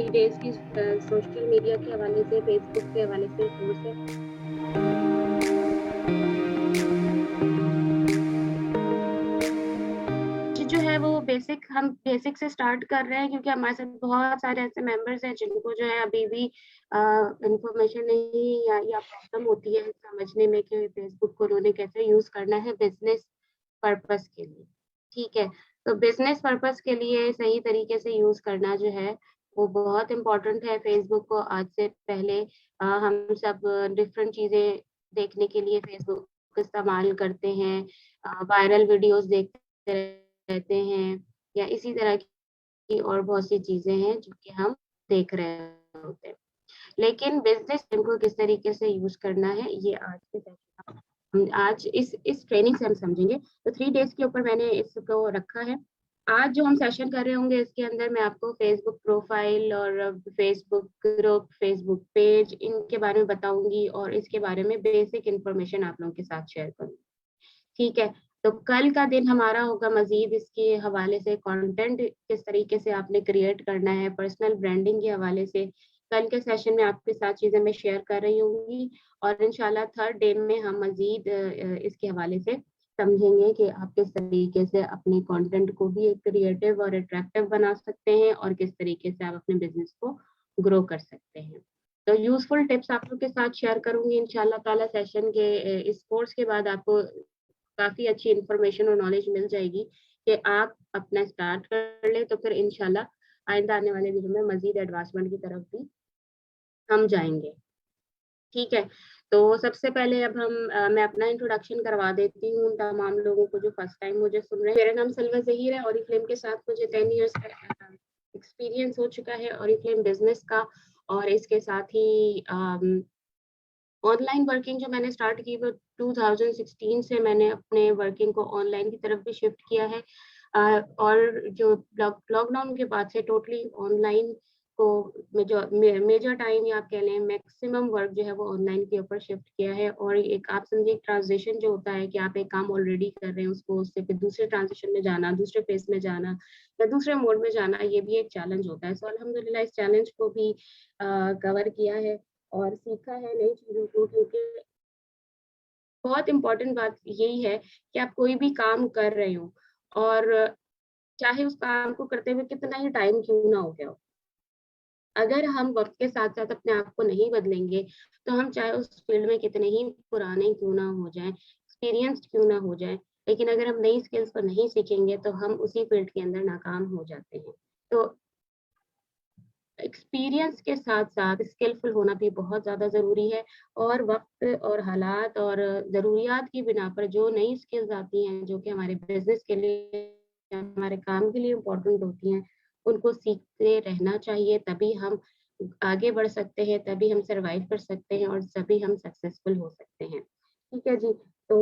Days की social media के हवाले से, फेसबुक के हवाले से कोर्स है। जो है वो हम बेसिक से स्टार्ट कर रहे हैं क्योंकि हमारे साथ बहुत सारे ऐसे मेंबर्स हैं जिनको जो है अभी भी इंफॉर्मेशन नहीं या प्रॉब्लम होती है समझने में कि फेसबुक को उन्होंने कैसे यूज करना है बिजनेस पर्पस के लिए। ठीक है, तो बिजनेस पर्पस के लिए सही तरीके से यूज करना जो है वो बहुत इम्पोर्टेंट है। फेसबुक को आज से पहले हम सब डिफरेंट चीजें देखने के लिए फेसबुक इस्तेमाल करते हैं, वायरल वीडियोस देखते रहते हैं या इसी तरह की और बहुत सी चीजें हैं जो कि हम देख रहे होते हैं। लेकिन बिजनेस को किस तरीके से यूज करना है ये आज के सेशन आज इस ट्रेनिंग से हम समझेंगे। तो 3 डेज के ऊपर मैंने इसको रखा है। आज जो हम सेशन कर रहे होंगे इसके अंदर मैं आपको फेसबुक प्रोफाइल और फेसबुक ग्रुप, फेसबुक पेज इनके बारे में बताऊंगी और इसके बारे में बेसिक इन्फॉर्मेशन आप लोगों के साथ शेयर करूंगी। ठीक है, तो कल का दिन हमारा होगा मजीद इसके हवाले से कंटेंट किस तरीके से आपने क्रिएट करना है, पर्सनल ब्रांडिंग के हवाले से कल के सेशन में आपके साथ चीजें मैं शेयर कर रही होंगी और इंशाल्लाह थर्ड डे में हम मजीद इसके हवाले से समझेंगे कि आप किस तरीके से अपने कंटेंट को भी एक क्रिएटिव और अट्रैक्टिव बना सकते हैं और किस तरीके से आप अपने बिजनेस को ग्रो कर सकते हैं। तो यूजफुल टिप्स आप लोग के साथ शेयर करूंगी इंशाल्लाह ताला। सेशन के इस कोर्स के बाद आपको काफी अच्छी इंफॉर्मेशन और नॉलेज मिल जाएगी कि आप अपना स्टार्ट कर ले, तो फिर इंशाल्लाह आइंदा आने वाले दिनों में मजीद एडवांसमेंट की तरफ भी हम जाएंगे। ठीक है, तो सबसे पहले अब मैं अपना इंट्रोडक्शन करवा देती हूँ तमाम लोगों को जो फर्स्ट टाइम मुझे सुन रहे हैं। मेरा नाम सलवा जहीर है। ऑरिफ्लेम के साथ मुझे 10 इयर्स का एक्सपीरियंस हो चुका है ऑरिफ्लेम बिजनेस का। और इसके साथ ही ऑनलाइन वर्किंग जो मैंने स्टार्ट की वो 2016 से मैंने अपने वर्किंग को ऑनलाइन की तरफ भी शिफ्ट किया है। और जो लॉकडाउन के बाद से टोटली ऑनलाइन को मेजर टाइम या आप कह लें मैक्सिमम वर्क जो है वो ऑनलाइन के ऊपर शिफ्ट किया है। और एक आप समझिए ट्रांजिशन जो होता है कि आप एक काम ऑलरेडी कर रहे हैं उसको उससे फिर दूसरे ट्रांजिशन में जाना, दूसरे फेज में जाना या दूसरे मोड में जाना, ये भी एक चैलेंज होता है। सो अल्हम्दुलिल्लाह इस चैलेंज को भी कवर किया है और सीखा है नई चीज़ों को। क्योंकि बहुत इम्पोर्टेंट बात यही है कि आप कोई भी काम कर रहे हो और चाहे उस काम को करते हुए कितना ही टाइम क्यों ना हो गया हो, अगर हम वक्त के साथ साथ अपने आप को नहीं बदलेंगे तो हम चाहे उस फील्ड में कितने ही पुराने क्यों ना हो जाएं, एक्सपीरियंस्ड क्यों ना हो जाएं, लेकिन अगर हम नई स्किल्स को नहीं सीखेंगे तो हम उसी फील्ड के अंदर नाकाम हो जाते हैं। तो एक्सपीरियंस के साथ-साथ स्किलफुल होना भी बहुत ज़्यादा ज़रूरी है। और वक़्त और हालात और ज़रूरियात की बिना पर जो नई स्किल्स आती हैं, जो कि हमारे बिज़नेस के लिए, हमारे काम के लिए इम्पोर्टेंट होती हैं, उनको सीखते रहना चाहिए। तभी हम आगे बढ़ सकते हैं, तभी हम सर्वाइव कर सकते हैं और तभी हम सक्सेसफुल हो सकते हैं। ठीक है जी, तो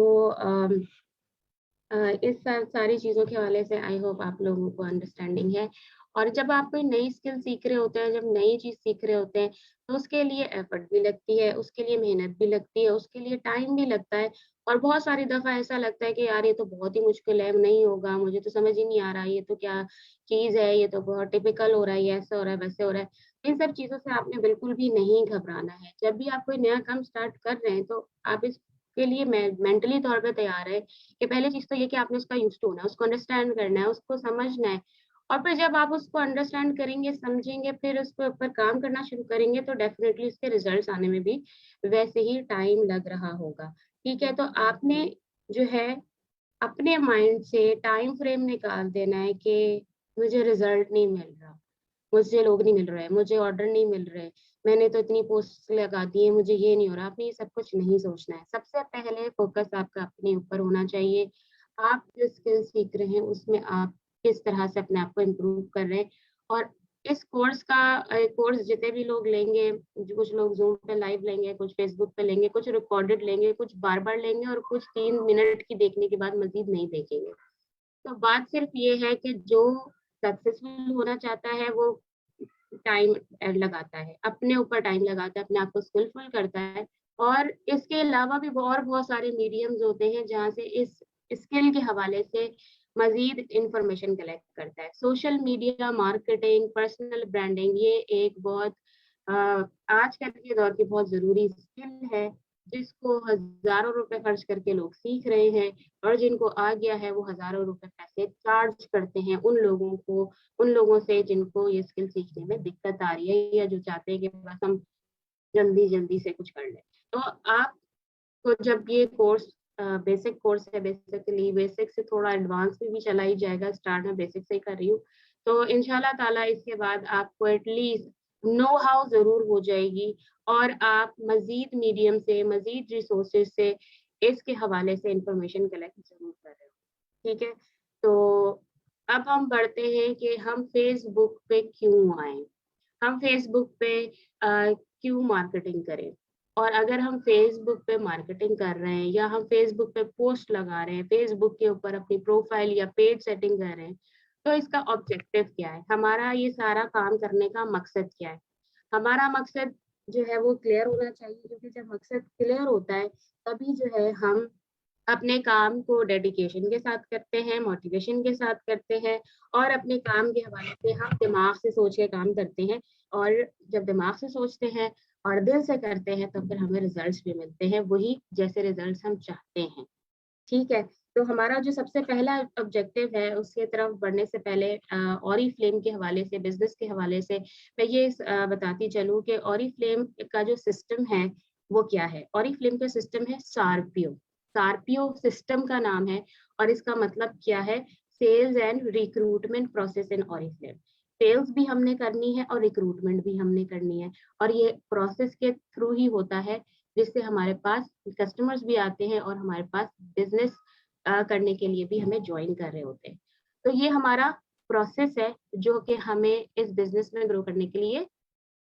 इस सारी चीज़ों के हवाले से आई होप आप लोगों को अंडरस्टैंडिंग है। और जब आप कोई नई स्किल सीख रहे होते हैं, जब नई चीज़ सीख रहे होते हैं, तो उसके लिए एफर्ट भी लगती है, उसके लिए मेहनत भी लगती है, उसके लिए टाइम भी लगता है। और बहुत सारी दफ़ा ऐसा लगता है कि यार ये तो बहुत ही मुश्किल है, नहीं होगा, मुझे तो समझ ही नहीं आ रहा, ये तो क्या चीज़ है, ये तो बहुत टिपिकल हो रहा है, ये ऐसा हो रहा है, वैसे हो रहा है। इन सब चीज़ों से आपने बिल्कुल भी नहीं घबराना है। जब भी आप कोई नया काम स्टार्ट कर रहे हैं, तो आप इसके लिए मेंटली तौर पे तैयार हैं कि पहली चीज़ तो ये कि आपने उसका यूज़ टू होना है, उसको अंडरस्टैंड करना है, उसको समझना है। और फिर जब आप उसको अंडरस्टैंड करेंगे, समझेंगे, फिर उसके ऊपर काम करना शुरू करेंगे, तो डेफ़िनेटली उसके रिज़ल्ट्स आने में भी वैसे ही टाइम लग रहा होगा। ठीक है? तो आपने जो है अपने माइंड से टाइम फ्रेम निकाल देना है कि मुझे रिज़ल्ट नहीं मिल रहा, मुझसे लोग नहीं मिल रहे, मुझे ऑर्डर नहीं मिल रहे, मैंने तो इतनी पोस्ट लगा दी है, मुझे ये नहीं हो रहा। आपने ये सब कुछ नहीं सोचना है। सबसे पहले फ़ोकस आपका अपने ऊपर होना चाहिए। आप जो स्किल सीख रहे हैं, उसमें आप किस तरह से अपने आप को इम्प्रूव कर रहे हैं। और इस कोर्स जितने भी लोग लेंगे, जो कुछ लोग ज़ूम पे लाइव लेंगे, कुछ फ़ेसबुक पे लेंगे, कुछ रिकॉर्डेड लेंगे, कुछ बार-बार लेंगे और कुछ 3 मिनट की देखने के बाद मज़ीद नहीं देखेंगे। तो बात सिर्फ ये है कि जो सक्सेसफुल होना चाहता है वो टाइम लगाता है, अपने ऊपर टाइम लगाता है, अपने आप को स्किलफुल करता है। और इसके अलावा भी और बहुत सारे मीडियम्स होते हैं जहाँ से इस स्किल के हवाले से मजीद इंफॉर्मेशन कलेक्ट करता है। Social media marketing, personal branding, ये एक बहुत आजकल के दौर की बहुत जरूरी स्किल है, जिसको हजारों रुपए खर्च करके लोग सीख रहे हैं, और जिनको आ गया है वो हजारों रुपए पैसे चार्ज करते हैं उन लोगों से जिनको ये स्किल सीखने में दिक्कत आ रही है, या जो चाहते हैं कि बस हम जल्दी जल्दी से कुछ कर लें। तो आप, तो जब ये कोर्स बेसिक कोर्स है, बेसिकली बेसिक से थोड़ा एडवांस में भी चला ही जाएगा, स्टार्ट में बेसिक से ही कर रही हूँ, तो इंशाल्लाह ताला इसके बाद आपको एटलीस्ट नो हाउ जरूर हो जाएगी, और आप मजीद मीडियम से, मजीद रिसोर्सेज से इसके हवाले से इंफॉर्मेशन कलेक्ट जरूर कर रहे हो। ठीक है, तो अब हम बढ़ते हैं कि हम फेसबुक पे क्यों आए, हम फेसबुक पे क्यों मार्केटिंग करें। और अगर हम फेसबुक पे मार्केटिंग कर रहे हैं, या हम फेसबुक पे पोस्ट लगा रहे हैं, फेसबुक के ऊपर अपनी प्रोफाइल या पेज सेटिंग कर रहे हैं, तो इसका ऑब्जेक्टिव क्या है, हमारा ये सारा काम करने का मकसद क्या है। हमारा मकसद जो है वो क्लियर होना चाहिए, क्योंकि जब मकसद क्लियर होता है तभी जो है हम अपने काम को डेडिकेशन के साथ करते हैं, मोटिवेशन के साथ करते हैं, और अपने काम के हवाले से हम दिमाग से सोच के काम करते हैं। और जब दिमाग से सोचते हैं और दिल से करते हैं, तो फिर हमें रिजल्ट्स भी मिलते हैं, वही जैसे रिजल्ट्स हम चाहते हैं। ठीक है, तो हमारा जो सबसे पहला ऑब्जेक्टिव है, उसके तरफ बढ़ने से पहले ऑरिफ्लेम के हवाले से, बिजनेस के हवाले से मैं ये बताती चलूँ कि ऑरिफ्लेम का जो सिस्टम है वो क्या है। ऑरिफ्लेम का सिस्टम है सार्पियो। सार्पियो सिस्टम का नाम है, और इसका मतलब क्या है, sales and recruitment process in Oriflame. Sales भी हमने करनी है और रिक्रूटमेंट भी हमने करनी है, और ये प्रोसेस के थ्रू ही होता है, जिससे हमारे पास कस्टमर्स भी आते हैं और हमारे पास बिजनेस करने के लिए भी हमें ज्वाइन कर रहे होते हैं। तो ये हमारा प्रोसेस है जो कि हमें इस बिजनेस में ग्रो करने के लिए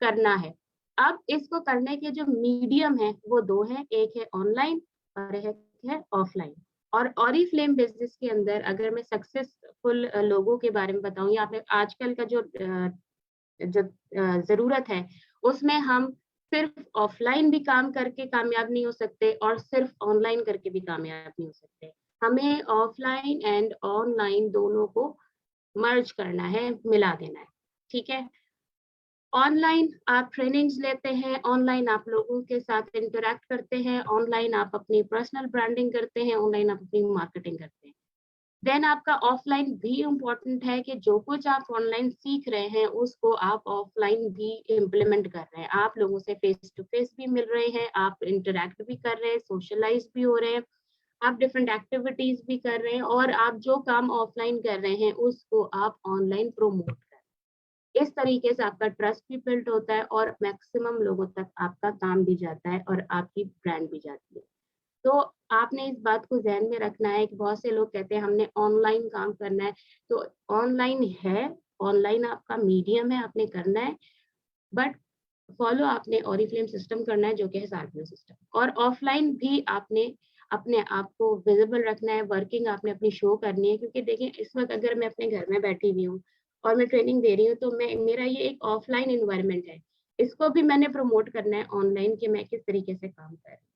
करना है। अब इसको करने के जो मीडियम है वो दो हैं, एक है ऑनलाइन और एक है ऑफलाइन। और ऑरिफ्लेम बिजनेस के अंदर अगर मैं सक्सेसफुल लोगों के बारे में बताऊं, या आपने आजकल का जो जरूरत है, उसमें हम सिर्फ ऑफलाइन भी काम करके कामयाब नहीं हो सकते, और सिर्फ ऑनलाइन करके भी कामयाब नहीं हो सकते। हमें ऑफलाइन एंड ऑनलाइन दोनों को मर्ज करना है, मिला देना है। ठीक है, ऑनलाइन आप ट्रेनिंग्स लेते हैं, ऑनलाइन आप लोगों के साथ इंटरेक्ट करते हैं, ऑनलाइन आप अपनी पर्सनल ब्रांडिंग करते हैं, ऑनलाइन आप अपनी मार्केटिंग करते हैं। देन आपका ऑफलाइन भी इम्पोर्टेंट है, कि जो कुछ आप ऑनलाइन सीख रहे हैं उसको आप ऑफलाइन भी इम्प्लीमेंट कर रहे हैं, आप लोगों से फेस टू फेस भी मिल रहे हैं, आप इंटरेक्ट भी कर रहे हैं, सोशलाइज भी हो रहे हैं, आप डिफरेंट एक्टिविटीज भी कर रहे हैं, और आप जो काम ऑफलाइन कर रहे हैं उसको आप ऑनलाइन प्रोमोट कर रहे हैं। इस तरीके से आपका ट्रस्ट भी बिल्ड होता है, और मैक्सिमम लोगों तक आपका काम भी जाता है, और आपकी ब्रांड भी जाती है। तो आपने इस बात को ध्यान में रखना है कि बहुत से लोग कहते हैं हमने ऑनलाइन काम करना है, तो ऑनलाइन है, ऑनलाइन आपका मीडियम है, आपने करना है, बट फॉलो आपने ऑरिफ्लेम सिस्टम करना है, जो कि है सार्पियो सिस्टम। और ऑफलाइन भी आपने अपने आप को विजिबल रखना है, वर्किंग आपने अपनी शो करनी है, क्योंकि देखिए इस वक्त अगर मैं अपने घर में बैठी हुई हूँ और मैं ट्रेनिंग दे रही हूँ, तो मैं, मेरा ये एक ऑफलाइन इन्वायरमेंट है, इसको भी मैंने प्रमोट करना है ऑनलाइन, कि मैं किस तरीके से काम कर रही हूँ।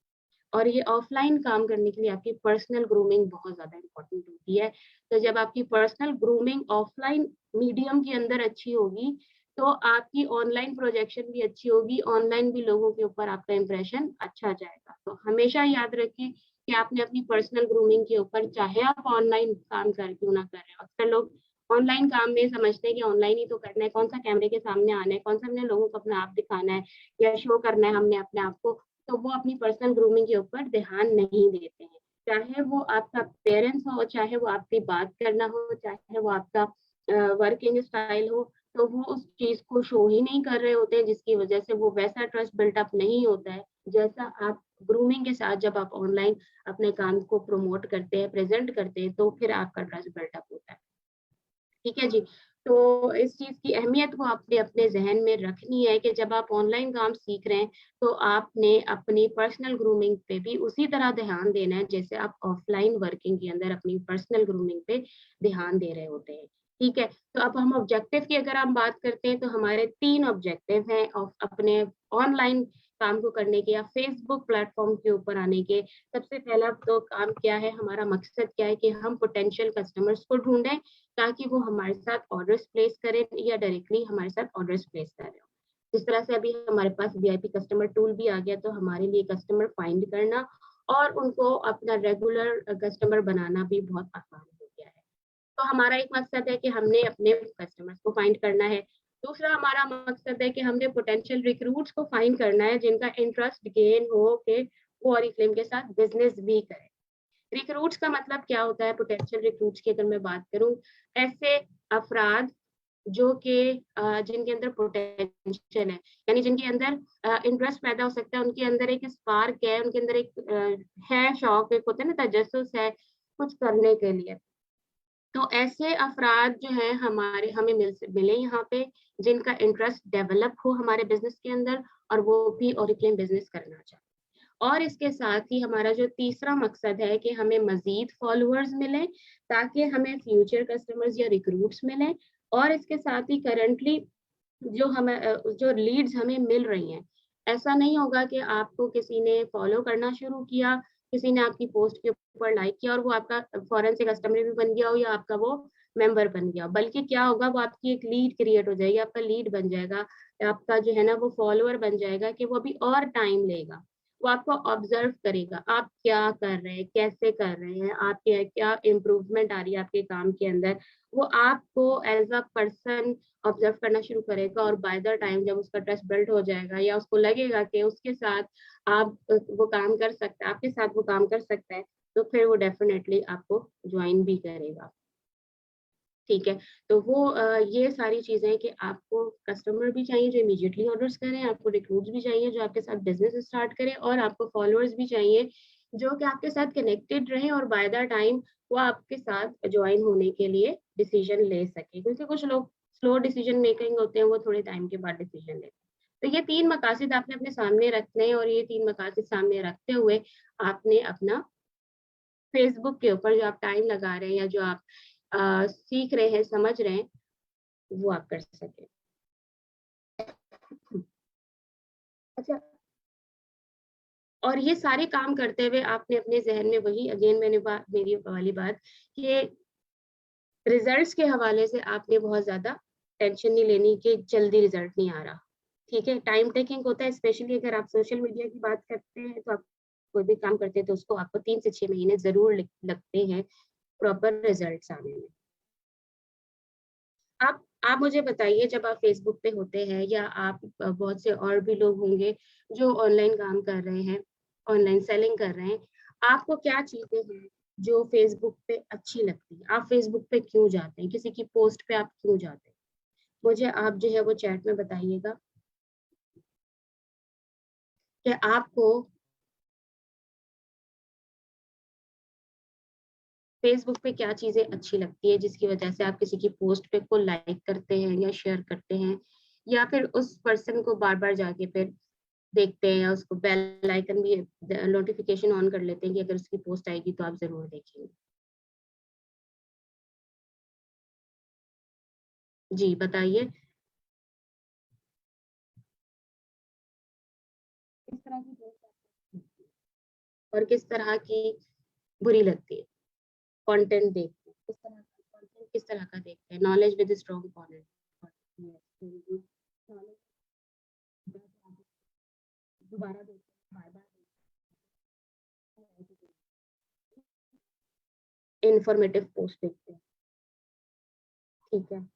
और ये ऑफलाइन काम करने के लिए आपकी पर्सनल ग्रूमिंग बहुत ज्यादा इंपॉर्टेंट होती है। तो जब आपकी पर्सनल ग्रूमिंग ऑफलाइन मीडियम के अंदर अच्छी होगी, तो आपकी ऑनलाइन प्रोजेक्शन भी अच्छी होगी, ऑनलाइन भी लोगों के ऊपर आपका इंप्रेशन अच्छा जाएगा। तो हमेशा याद रखिए कि आपने अपनी पर्सनल ग्रूमिंग के ऊपर, चाहे आप ऑनलाइन काम कर क्यों ना कर रहे हो, अक्सर लोग ऑनलाइन काम में समझते हैं कि ऑनलाइन ही तो करना है, कौन सा कैमरे के सामने आना है, कौन सा हमने लोगों को अपना आप दिखाना है या शो करना है हमने अपने आप को, तो वो अपनी पर्सनल ग्रूमिंग के ऊपर ध्यान नहीं देते हैं। चाहे वो आपका पेरेंट्स हो, चाहे वो आपकी बात करना हो, चाहे वो आपका वर्किंग स्टाइल हो, तो वो उस चीज को शो ही नहीं कर रहे होते हैं, जिसकी वजह से वो वैसा ट्रस्ट बिल्टअप नहीं होता है जैसा आप ग्रूमिंग के साथ, जब आप ऑनलाइन अपने काम को प्रमोट करते हैं, प्रेजेंट करते हैं, तो फिर आपका ट्रस्ट बिल्टअप होता है। ठीक है जी। तो इस चीज की अहमियत को आपने अपने जहन में रखनी है, कि जब आप ऑनलाइन काम सीख रहे हैं, तो आपने अपनी पर्सनल ग्रूमिंग पे भी उसी तरह ध्यान देना है, जैसे आप ऑफलाइन वर्किंग के अंदर अपनी पर्सनल ग्रूमिंग पे ध्यान दे रहे होते हैं। ठीक है, तो अब हम ऑब्जेक्टिव की अगर हम बात करते हैं, तो हमारे 3 ऑब्जेक्टिव हैं अपने ऑनलाइन काम को करने के या फेसबुक प्लेटफॉर्म के ऊपर आने के, सबसे पहला तो काम क्या है, हमारा मकसद क्या है कि हम पोटेंशियल कस्टमर्स को ढूंढें ताकि वो हमारे साथ ऑर्डर्स प्लेस करें या डायरेक्टली हमारे साथ ऑर्डर्स प्लेस करें। जिस तरह से अभी हमारे पास वीआईपी कस्टमर टूल भी आ गया, तो हमारे लिए कस्टमर फाइंड करना और उनको अपना रेगुलर कस्टमर बनाना भी बहुत आसान हो गया है। तो हमारा एक मकसद है कि हमने अपने कस्टमर्स को फाइंड करना है। दूसरा हमारा मकसद है कि हमने पोटेंशियल रिक्रूट्स को फाइंड करना है जिनका इंटरेस्ट गेन हो कि वो ऑरिफ्लेम के साथ बिजनेस भी करें। रिक्रूट्स का मतलब क्या होता है? पोटेंशियल रिक्रूट्स की अगर मैं बात करूं, ऐसे अफराद जो कि जिनके अंदर पोटेंशियल है, यानी जिनके अंदर इंटरेस्ट पैदा हो सकता है, उनके अंदर एक स्पार्क है, उनके अंदर एक है शौक, एक होता है ना तजस्सुस है कुछ करने के लिए। तो ऐसे अफराद जो है हमारे हमें मिले यहाँ पे, जिनका इंटरेस्ट डेवलप हो हमारे बिजनेस के अंदर और वो भी ऑरिफ्लेम बिजनेस करना चाहते। और इसके साथ ही हमारा जो तीसरा मकसद है कि हमें मजीद फॉलोअर्स मिले ताकि हमें फ्यूचर कस्टमर्स या रिक्रूट्स मिले। और इसके साथ ही करंटली जो लीड्स हमें मिल रही हैं, ऐसा नहीं होगा कि आपको किसी ने फॉलो करना शुरू किया, किसी ने आपकी पोस्ट के ऊपर लाइक किया और वो आपका फौरन से कस्टमर भी बन गया हो या आपका वो मेंबर बन गया हो, बल्कि क्या होगा, वो आपकी एक लीड क्रिएट हो जाएगी, आपका लीड बन जाएगा, आपका जो है ना वो फॉलोअर बन जाएगा कि वो अभी और टाइम लेगा, वो आपको ऑब्जर्व करेगा, आप क्या कर रहे हैं, कैसे कर रहे हैं, आपके क्या इम्प्रूवमेंट आ रही है आपके काम के अंदर, वो आपको एज अ पर्सन ऑब्जर्व करना शुरू करेगा। और बाय द टाइम जब उसका ट्रस्ट बिल्ड हो जाएगा या उसको लगेगा कि उसके साथ आप वो काम कर सकता है, आपके साथ वो काम कर सकता है, तो फिर वो डेफिनेटली आपको ज्वाइन भी करेगा। ठीक है, तो वो ये सारी चीजें हैं कि आपको कस्टमर भी चाहिए जो इमीडिएटली ऑर्डर्स करें, आपको रिक्रूट्स भी चाहिए जो आपके साथ बिजनेस स्टार्ट करें, और आपको फॉलोअर्स भी चाहिए जो कि आपके साथ कनेक्टेड रहे और बाय द टाइम वो आपके साथ ज्वाइन होने के लिए डिसीजन ले सके, क्योंकि कुछ लोग स्लो डिसीजन मेकिंग होते हैं, वो थोड़े टाइम के बाद डिसीजन लेते हैं। तो ये तीन मकासद आपने अपने सामने रखने हैं, और ये तीन मकासद सामने रखते हुए आपने अपना फेसबुक के ऊपर जो आप टाइम लगा रहे हैं या जो आप सीख रहे हैं, समझ रहे हैं, वो आप कर सके। अच्छा, और ये सारे काम करते हुए आपने अपने जहन में वही अगेन मेरी वाली बात कि रिजल्ट्स के हवाले से आपने बहुत ज्यादा टेंशन नहीं लेनी कि जल्दी रिजल्ट नहीं आ रहा। ठीक है, टाइम टेकिंग होता है, स्पेशली अगर आप सोशल मीडिया की बात करते हैं, तो आप कोई भी काम करते हैं तो उसको आपको 3 से 6 महीने जरूर लगते हैं प्रॉपर रिजल्ट आने में। आप मुझे बताइए, जब आप फेसबुक पे होते हैं या आप बहुत से और भी लोग होंगे जो ऑनलाइन काम कर रहे हैं, ऑनलाइन सेलिंग कर रहे हैं, आपको क्या चीजें हैं जो फेसबुक पे अच्छी लगती है? आप फेसबुक पे क्यों जाते हैं? किसी की पोस्ट पे आप क्यों जाते हैं? मुझे आप जो है वो चैट में बताइएगा कि आपको फेसबुक पे क्या चीजें अच्छी लगती है जिसकी वजह से आप किसी की पोस्ट पे को लाइक करते हैं या शेयर करते हैं, या फिर उस पर्सन को बार बार जाके फिर देखते हैं, या उसको बेल आइकन भी नोटिफिकेशन ऑन कर लेते हैं कि अगर उसकी पोस्ट आएगी तो आप जरूर देखेंगे। जी बताइए, किस तरह की पोस्ट आपको अच्छी लगती है और किस तरह की बुरी लगती है? कंटेंट देखते हैं, किस तरह का कंटेंट, किस तरह का देखते हैं? Knowledge with strong content, knowledge दोबारा देखते हैं, बार बार देखते हैं, इंफॉर्मेटिव पोस्ट देखते हैं। ठीक है,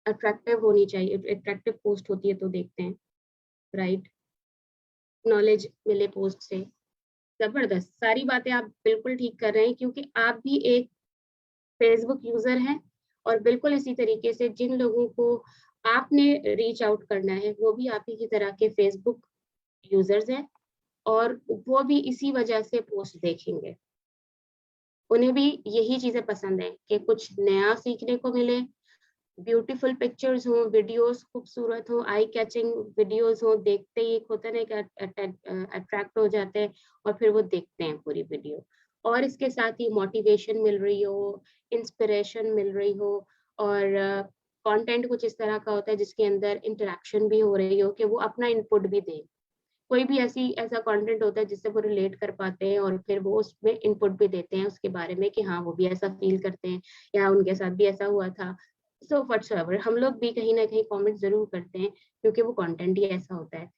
अट्रैक्टिव होनी चाहिए, अट्रैक्टिव पोस्ट होती है तो देखते हैं, राइट? नॉलेज मिले पोस्ट से, जबरदस्त, सारी बातें आप बिल्कुल ठीक कर रहे हैं, क्योंकि आप भी एक फेसबुक यूजर हैं, और बिल्कुल इसी तरीके से जिन लोगों को आपने रीच आउट करना है वो भी आप ही की तरह के फेसबुक यूजर्स हैं, और वो भी इसी वजह से पोस्ट देखेंगे। उन्हें भी यही चीजें पसंद है कि कुछ नया सीखने को मिले, ब्यूटीफुल पिक्चर्स हो, वीडियोस खूबसूरत हो, आई कैचिंग वीडियोस हो, देखते ही एक होता है ना कि अट्रैक्ट हो जाते हैं और फिर वो देखते हैं पूरी वीडियो। और इसके साथ ही मोटिवेशन मिल रही हो, इंस्पिरेशन मिल रही हो, और कंटेंट कुछ इस तरह का होता है जिसके अंदर इंटरेक्शन भी हो रही हो, कि वो अपना इनपुट भी दें। कोई भी ऐसा कंटेंट होता है जिससे वो रिलेट कर पाते हैं और फिर वो उसमें इनपुट भी देते हैं उसके बारे में कि हाँ वो भी ऐसा फील करते हैं या उनके साथ भी ऐसा हुआ था। सो व्हाटसोएवर हम लोग भी कहीं ना कहीं कमेंट जरूर करते हैं क्योंकि वो कंटेंट ही ऐसा होता है,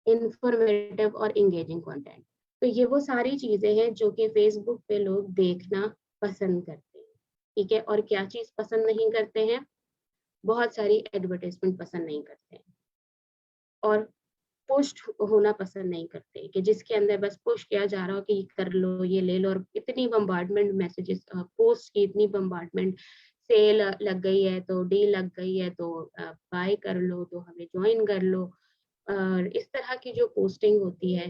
इंफॉर्मेटिव और इंगेजिंग कंटेंट। तो ये वो सारी चीजें हैं जो कि फेसबुक पे लोग देखना पसंद करते हैं। ठीक है, और क्या चीज पसंद नहीं करते हैं? बहुत सारी एडवर्टाइजमेंट पसंद नहीं करते हैं और पोस्ट होना पसंद नहीं करते कि जिसके अंदर बस पुश किया जा रहा हो कि ये कर लो, ये ले लो, और इतनी बम्बार्डमेंट मैसेजेस, पोस्ट की इतनी बम्बार्डमेंट, सेल लग गई है तो डील लग गई है तो बाय कर लो, तो हमें ज्वाइन कर लो। और इस तरह की जो पोस्टिंग होती है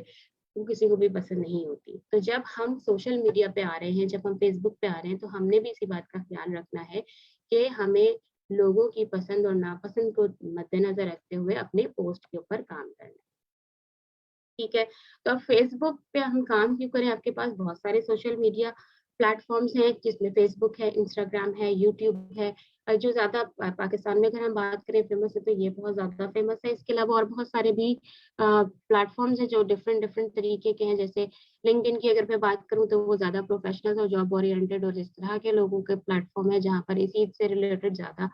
वो किसी को भी पसंद नहीं होती। तो जब हम सोशल मीडिया पे आ रहे हैं, जब हम फेसबुक पे आ रहे हैं, तो हमने भी इसी बात का ख्याल रखना है कि हमें लोगों की पसंद और नापसंद को मद्देनजर रखते हुए अपने पोस्ट के ऊपर काम करना है। ठीक है, तो अब फेसबुक पे हम काम क्यों करें? आपके पास बहुत सारे सोशल मीडिया प्लेटफॉर्म्स हैं जिसमें फेसबुक है, इंस्टाग्राम है, यूट्यूब है। जो ज्यादा पाकिस्तान में अगर हम बात करें फेमस है तो ये बहुत ज्यादा फेमस है। इसके अलावा और बहुत सारे भी प्लेटफॉर्म्स हैं जो डिफरेंट डिफरेंट तरीके के हैं। जैसे लिंक्डइन की अगर मैं बात करूं तो वो ज्यादा प्रोफेशनल और जॉब ओरिएंटेड और इस तरह के लोगों के प्लेटफॉर्म है जहाँ पर इसी से रिलेटेड ज्यादा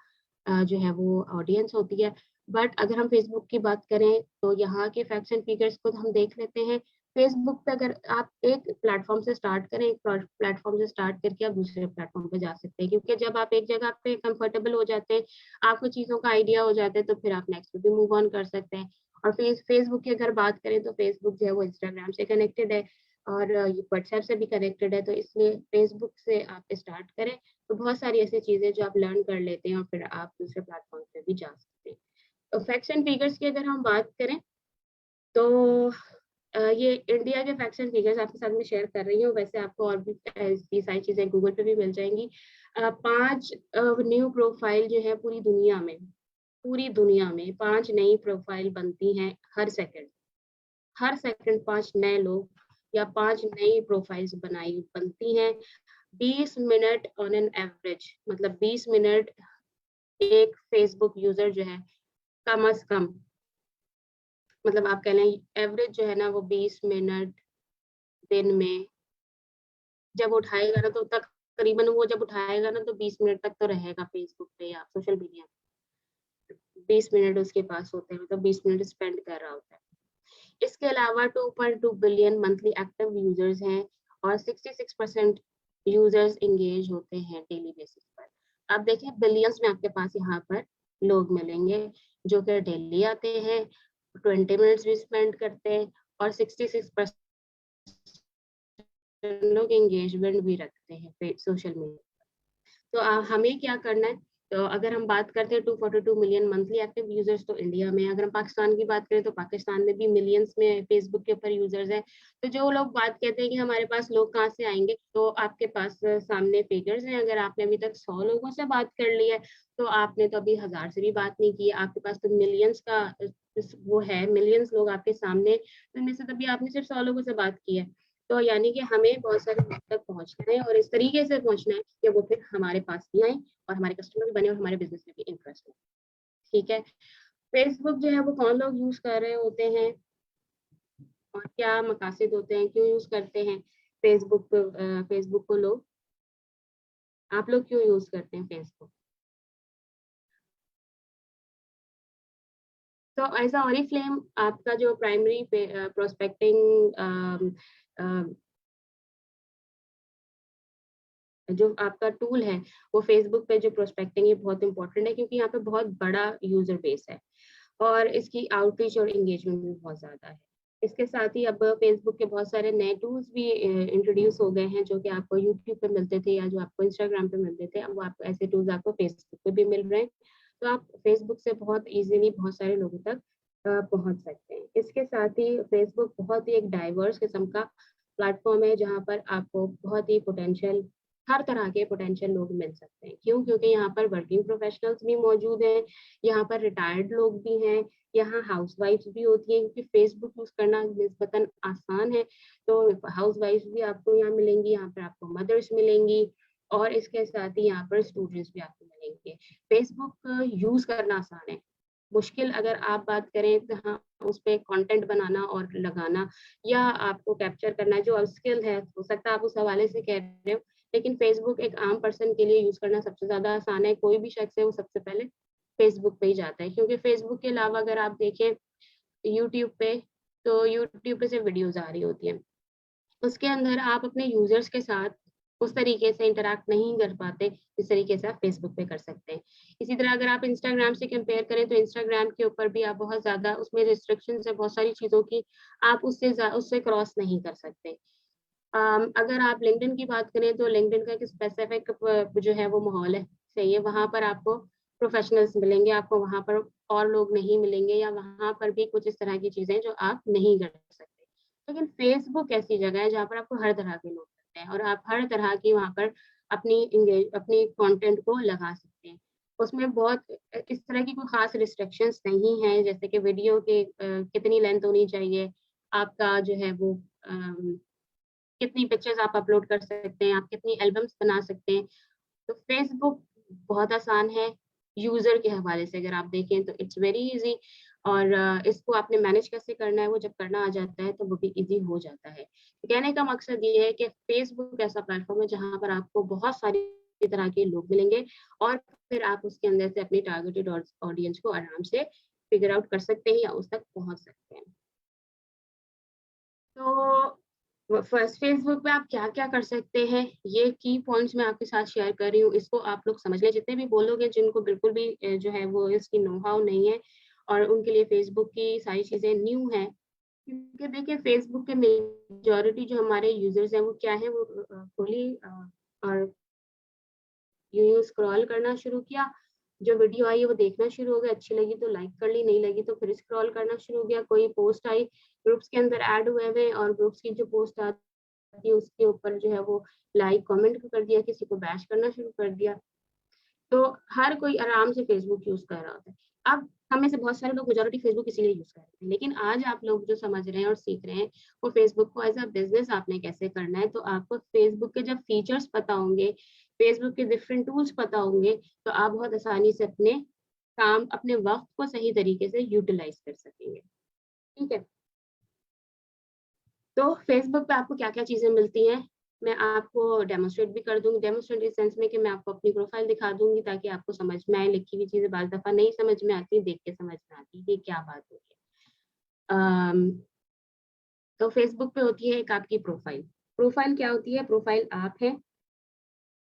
जो है वो ऑडियंस होती है। बट अगर हम फेसबुक की बात करें तो यहाँ के फैक्ट्स एंड फिगर्स को हम देख लेते हैं। फेसबुक पे अगर आप एक प्लेटफॉर्म से स्टार्ट करें, एक प्लेटफॉर्म से स्टार्ट करके आप दूसरे प्लेटफॉर्म पे जा सकते हैं, क्योंकि जब आप एक जगह पे कंफर्टेबल हो जाते हैं, आपको चीजों का आइडिया हो जाता है, तो फिर आप नेक्स्ट पे भी मूव ऑन कर सकते हैं। और फेसबुक की अगर बात करें तो फेसबुक जो है वो इंस्टाग्राम से कनेक्टेड है और व्हाट्सएप से भी कनेक्टेड है, तो इसलिए फेसबुक से आप स्टार्ट करें तो बहुत सारी ऐसी चीजें जो आप लर्न कर लेते हैं और फिर आप दूसरे प्लेटफॉर्म पे भी जा सकते हैं। फैक्ट्स एंड फिगर्स की अगर हम बात करें तो ये इंडिया के फैक्ट्स एंड फिगर्स आपके साथ में शेयर कर रही हूँ। वैसे आपको और भी ऐसी सारी चीजें गूगल पे भी मिल जाएंगी। 5 न्यू प्रोफाइल जो है पूरी दुनिया में 5 नई प्रोफाइल बनती हैं हर सेकंड 5 नए लोग या 5 नई प्रोफाइल्स बनती हैं 20 मिनट ऑन एन एवरेज। मतलब 20 मिनट एक फेसबुक यूजर जो है कम अज कम, मतलब आप कह लें एवरेज जो है ना वो 20 मिनट दिन में जब उठाएगा ना तो तकरीबन वो जब उठाएगा ना तो 20 मिनट तक तो रहेगा फेसबुक पे या सोशल मीडिया पे। 20 मिनट उसके पास होते हैं, मतलब 20 मिनट स्पेंड कर रहा होता है। इसके अलावा 2.2 बिलियन मंथली एक्टिव यूजर्स हैं और 66% यूजर्स एंगेज होते हैं डेली बेसिस पर। आप देखिए बिलियंस में आपके पास यहाँ पर लोग मिलेंगे जो कि डेली आते हैं, 20 मिनट्स भी स्पेंड करते हैं और 66% लोग एंगेजमेंट भी रखते हैं सोशल मीडिया। तो हमें क्या करना है? तो अगर हम बात करते हैं 242 मिलियन मंथली एक्टिव यूजर्स तो इंडिया में, अगर हम पाकिस्तान की बात करें तो पाकिस्तान में भी मिलियंस में फेसबुक के ऊपर यूजर्स हैं। तो जो लोग बात कहते हैं कि हमारे पास लोग कहाँ से आएंगे, तो आपके पास सामने फिगर्स हैं। अगर आपने अभी तक 100 लोगों से बात कर ली है तो आपने तो अभी 1000 से भी बात नहीं की, आपके पास तो मिलियंस का वो है, मिलियंस लोग आपके सामने, तो इनमें से तभी आपने सिर्फ 100 लोगों से बात की है। तो यानी कि हमें बहुत सारे लोगों तक पहुंचना है और इस तरीके से पहुंचना है कि वो फिर हमारे पास भी आए और हमारे कस्टमर भी बने और हमारे बिजनेस में भी इंटरेस्ट हो। ठीक है, फेसबुक जो है वो कौन लोग यूज कर रहे होते हैं और क्या मकासद होते हैं, क्यों यूज करते हैं फेसबुक को लोग, आप लोग क्यों यूज करते हैं फेसबुक? तो ऐसा ऑरिफ्लेम आपका जो प्राइमरी प्रोस्पेक्टिंग जो आपका टूल है वो फेसबुक पे जो प्रोस्पेक्टिंग है बहुत इंपॉर्टेंट है, क्योंकि यहाँ पे बहुत बड़ा यूजर बेस है और इसकी आउटरीच और एंगेजमेंट भी बहुत ज्यादा है। इसके साथ ही अब फेसबुक के बहुत सारे नए टूल्स भी इंट्रोड्यूस हो गए हैं जो कि आपको यूट्यूब पे मिलते थे या जो आपको इंस्टाग्राम पे मिलते थे, अब आपको ऐसे टूल्स आपको फेसबुक पे भी मिल रहे हैं। तो आप फेसबुक से बहुत इजीली बहुत सारे लोगों तक पहुंच सकते हैं। इसके साथ ही फेसबुक बहुत ही एक डाइवर्स किस्म का प्लेटफॉर्म है जहाँ पर आपको बहुत ही पोटेंशियल, हर तरह के पोटेंशियल लोग मिल सकते हैं। क्यों? क्योंकि यहाँ पर वर्किंग प्रोफेशनल्स भी मौजूद हैं, यहाँ पर रिटायर्ड लोग भी हैं, यहाँ हाउस वाइफ्स भी होती हैं, क्योंकि फेसबुक यूज करना निस्बतन आसान है। तो हाउस वाइफ्स भी आपको यहाँ मिलेंगी, यहाँ पर आपको मदर्स मिलेंगी और इसके साथ ही यहाँ पर स्टूडेंट्स भी आपको मिलेंगे। फेसबुक यूज़ करना आसान है, मुश्किल अगर आप बात करें तो हाँ, उस पे कंटेंट बनाना और लगाना या आपको कैप्चर करना है, जो स्किल है, हो सकता है आप उस हवाले से कह रहे हो, लेकिन फेसबुक एक आम पर्सन के लिए यूज़ करना सबसे ज़्यादा आसान है। कोई भी शख्स है वो सबसे पहले फेसबुक पे ही जाता है, क्योंकि फेसबुक के अलावा अगर आप देखें यूट्यूब पे, तो यूट्यूब पे सिर्फ वीडियोज़ आ रही होती हैं। उसके अंदर आप अपने यूज़र्स के साथ उस तरीके से इंटरैक्ट नहीं कर पाते, जिस तरीके से आप फ़ेसबुक पे कर सकते हैं। इसी तरह अगर आप इंस्टाग्राम से कंपेयर करें, तो इंस्टाग्राम के ऊपर भी आप बहुत ज़्यादा उसमें रिस्ट्रिक्शंस है बहुत सारी चीज़ों की, आप उससे क्रॉस नहीं कर सकते। अगर आप लिंक्डइन की बात करें, तो लिंक्डइन का एक स्पेसिफिक जो है वो माहौल है, सही है, वहाँ पर आपको प्रोफेशनल्स मिलेंगे, आपको वहाँ पर और लोग नहीं मिलेंगे या वहाँ पर भी कुछ इस तरह की चीज़ें जो आप नहीं कर सकते। लेकिन फेसबुक ऐसी जगह है जहाँ पर आपको हर तरह के लोग मिलते हैं और आप हर तरह की वहाँ पर अपनी कंटेंट को लगा सकते हैं। उसमें बहुत इस तरह की कोई ख़ास रिस्ट्रिक्शंस नहीं हैं, जैसे कि वीडियो के कितनी लेंथ होनी चाहिए, आपका जो है वो कितनी पिक्चर्स आप अपलोड कर सकते हैं, आप कितनी एल्बम्स बना सकते हैं। तो फेसबुक बहुत आसान है, यूज़र के हवाले से अगर आप देखें तो इट्स वेरी ईज़ी और इसको आपने मैनेज कैसे करना है, वो जब करना आ जाता है तो वो भी ईज़ी हो जाता है। तो कहने का मकसद ये है कि फेसबुक ऐसा प्लेटफ़ॉर्म है जहाँ पर आपको बहुत सारी तरह के लोग मिलेंगे और फिर आप उसके अंदर से अपनी टारगेटेड ऑडियंस को आराम से फिगर आउट कर सकते हैं या उस तक पहुँच सकते हैं। तो फर्स्ट फेसबुक पे आप क्या-क्या कर सकते हैं, ये की पॉइंट्स मैं आपके साथ शेयर कर रही हूँ, इसको आप लोग समझ लें। जितने भी बोलोगे जिनको बिल्कुल भी जो है वो इसकी नो हाउ नहीं है और उनके लिए फेसबुक की सारी चीज़ें न्यू हैं। क्योंकि देखिए फेसबुक के मेजॉरिटी जो हमारे यूज़र्स हैं वो क्या है वो खुली और यूँ स्क्रॉल करना शुरू किया, जो वीडियो आई है वो देखना शुरू हो गया, अच्छी लगी तो लाइक कर ली, नहीं लगी तो फिर स्क्रॉल करना शुरू हो गया, कोई पोस्ट आई, ग्रुप्स के अंदर ऐड हुए हुए और ग्रुप्स की जो पोस्ट आती है उसके ऊपर जो है वो लाइक, कमेंट कर दिया, किसी को बैश करना शुरू कर दिया। तो हर कोई आराम से फेसबुक यूज़ कर रहा होता है। अब हम में से बहुत सारे लोग मेजॉरिटी फेसबुक इसीलिए यूज़ कर रहे हैं। लेकिन आज आप लोग जो समझ रहे हैं और सीख रहे हैं, वो फेसबुक को एज़ अ बिज़नेस आपने कैसे करना है, तो आपको फेसबुक के जब फीचर्स पता होंगे, फेसबुक के डिफरेंट टूल्स पता होंगे, तो आप बहुत आसानी से अपने काम, अपने वक़्त को सही तरीके से यूटिलाइज़ कर सकेंगे। ठीक है? तो फेसबुक पे आपको क्या-क्या चीज़ें मिलती हैं, मैं आपको डेमोन्स्ट्रेट भी कर दूँगी। डेमोन्स्ट्रेट इस सेंस में कि मैं आपको अपनी प्रोफ़ाइल दिखा दूँगी ताकि आपको समझ में आए। लिखी हुई चीज़ें बाज़ दफ़ा नहीं समझ में आती, देख के समझ में आती है कि क्या बात हो रही है। तो फेसबुक पे होती है एक आपकी प्रोफ़ाइल। प्रोफ़ाइल क्या होती है? प्रोफ़ाइल आप हैं,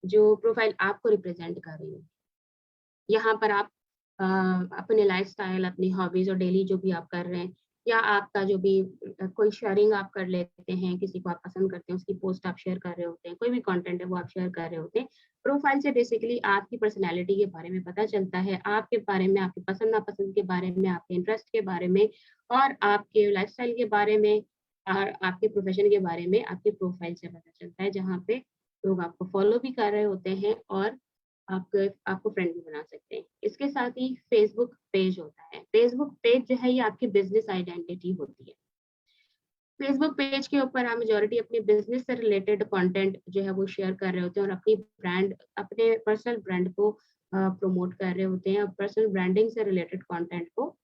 जो प्रोफ़ाइल आपको रिप्रेज़ेंट कर रही है। यहाँ पर आप अपने लाइफ़स्टाइल, अपनी हॉबीज़ और डेली जो भी आप कर रहे हैं या आपका जो भी कोई शेयरिंग आप कर लेते हैं, किसी को आप पसंद करते हैं, उसकी पोस्ट आप शेयर कर रहे होते हैं, कोई भी कंटेंट है वो आप शेयर कर रहे होते हैं। प्रोफाइल से बेसिकली आपकी पर्सनैलिटी के बारे में पता चलता है, आपके बारे में, आपके पसंद-नापसंद के बारे में, आपके इंटरेस्ट के बारे में और आपके लाइफ़स्टाइल के बारे में और आपके प्रोफ़ेशन के बारे में आपकी प्रोफाइल से पता चलता है, जहाँ पे लोग आपको फ़ॉलो भी कर रहे होते हैं और आपको फ्रेंड भी बना सकते हैं। इसके साथ ही फेसबुक पेज होता है। फेसबुक पेज जो है ये आपकी बिज़नेस आइडेंटिटी होती है। फेसबुक पेज के ऊपर आप मेजॉरिटी अपने बिज़नेस से रिलेटेड कंटेंट जो है वो शेयर कर रहे होते हैं और अपने पर्सनल ब्रांड को प्रमोट कर रहे होते हैं और पर्सनल ब्रांडिंग से रिलेटेड कंटेंट को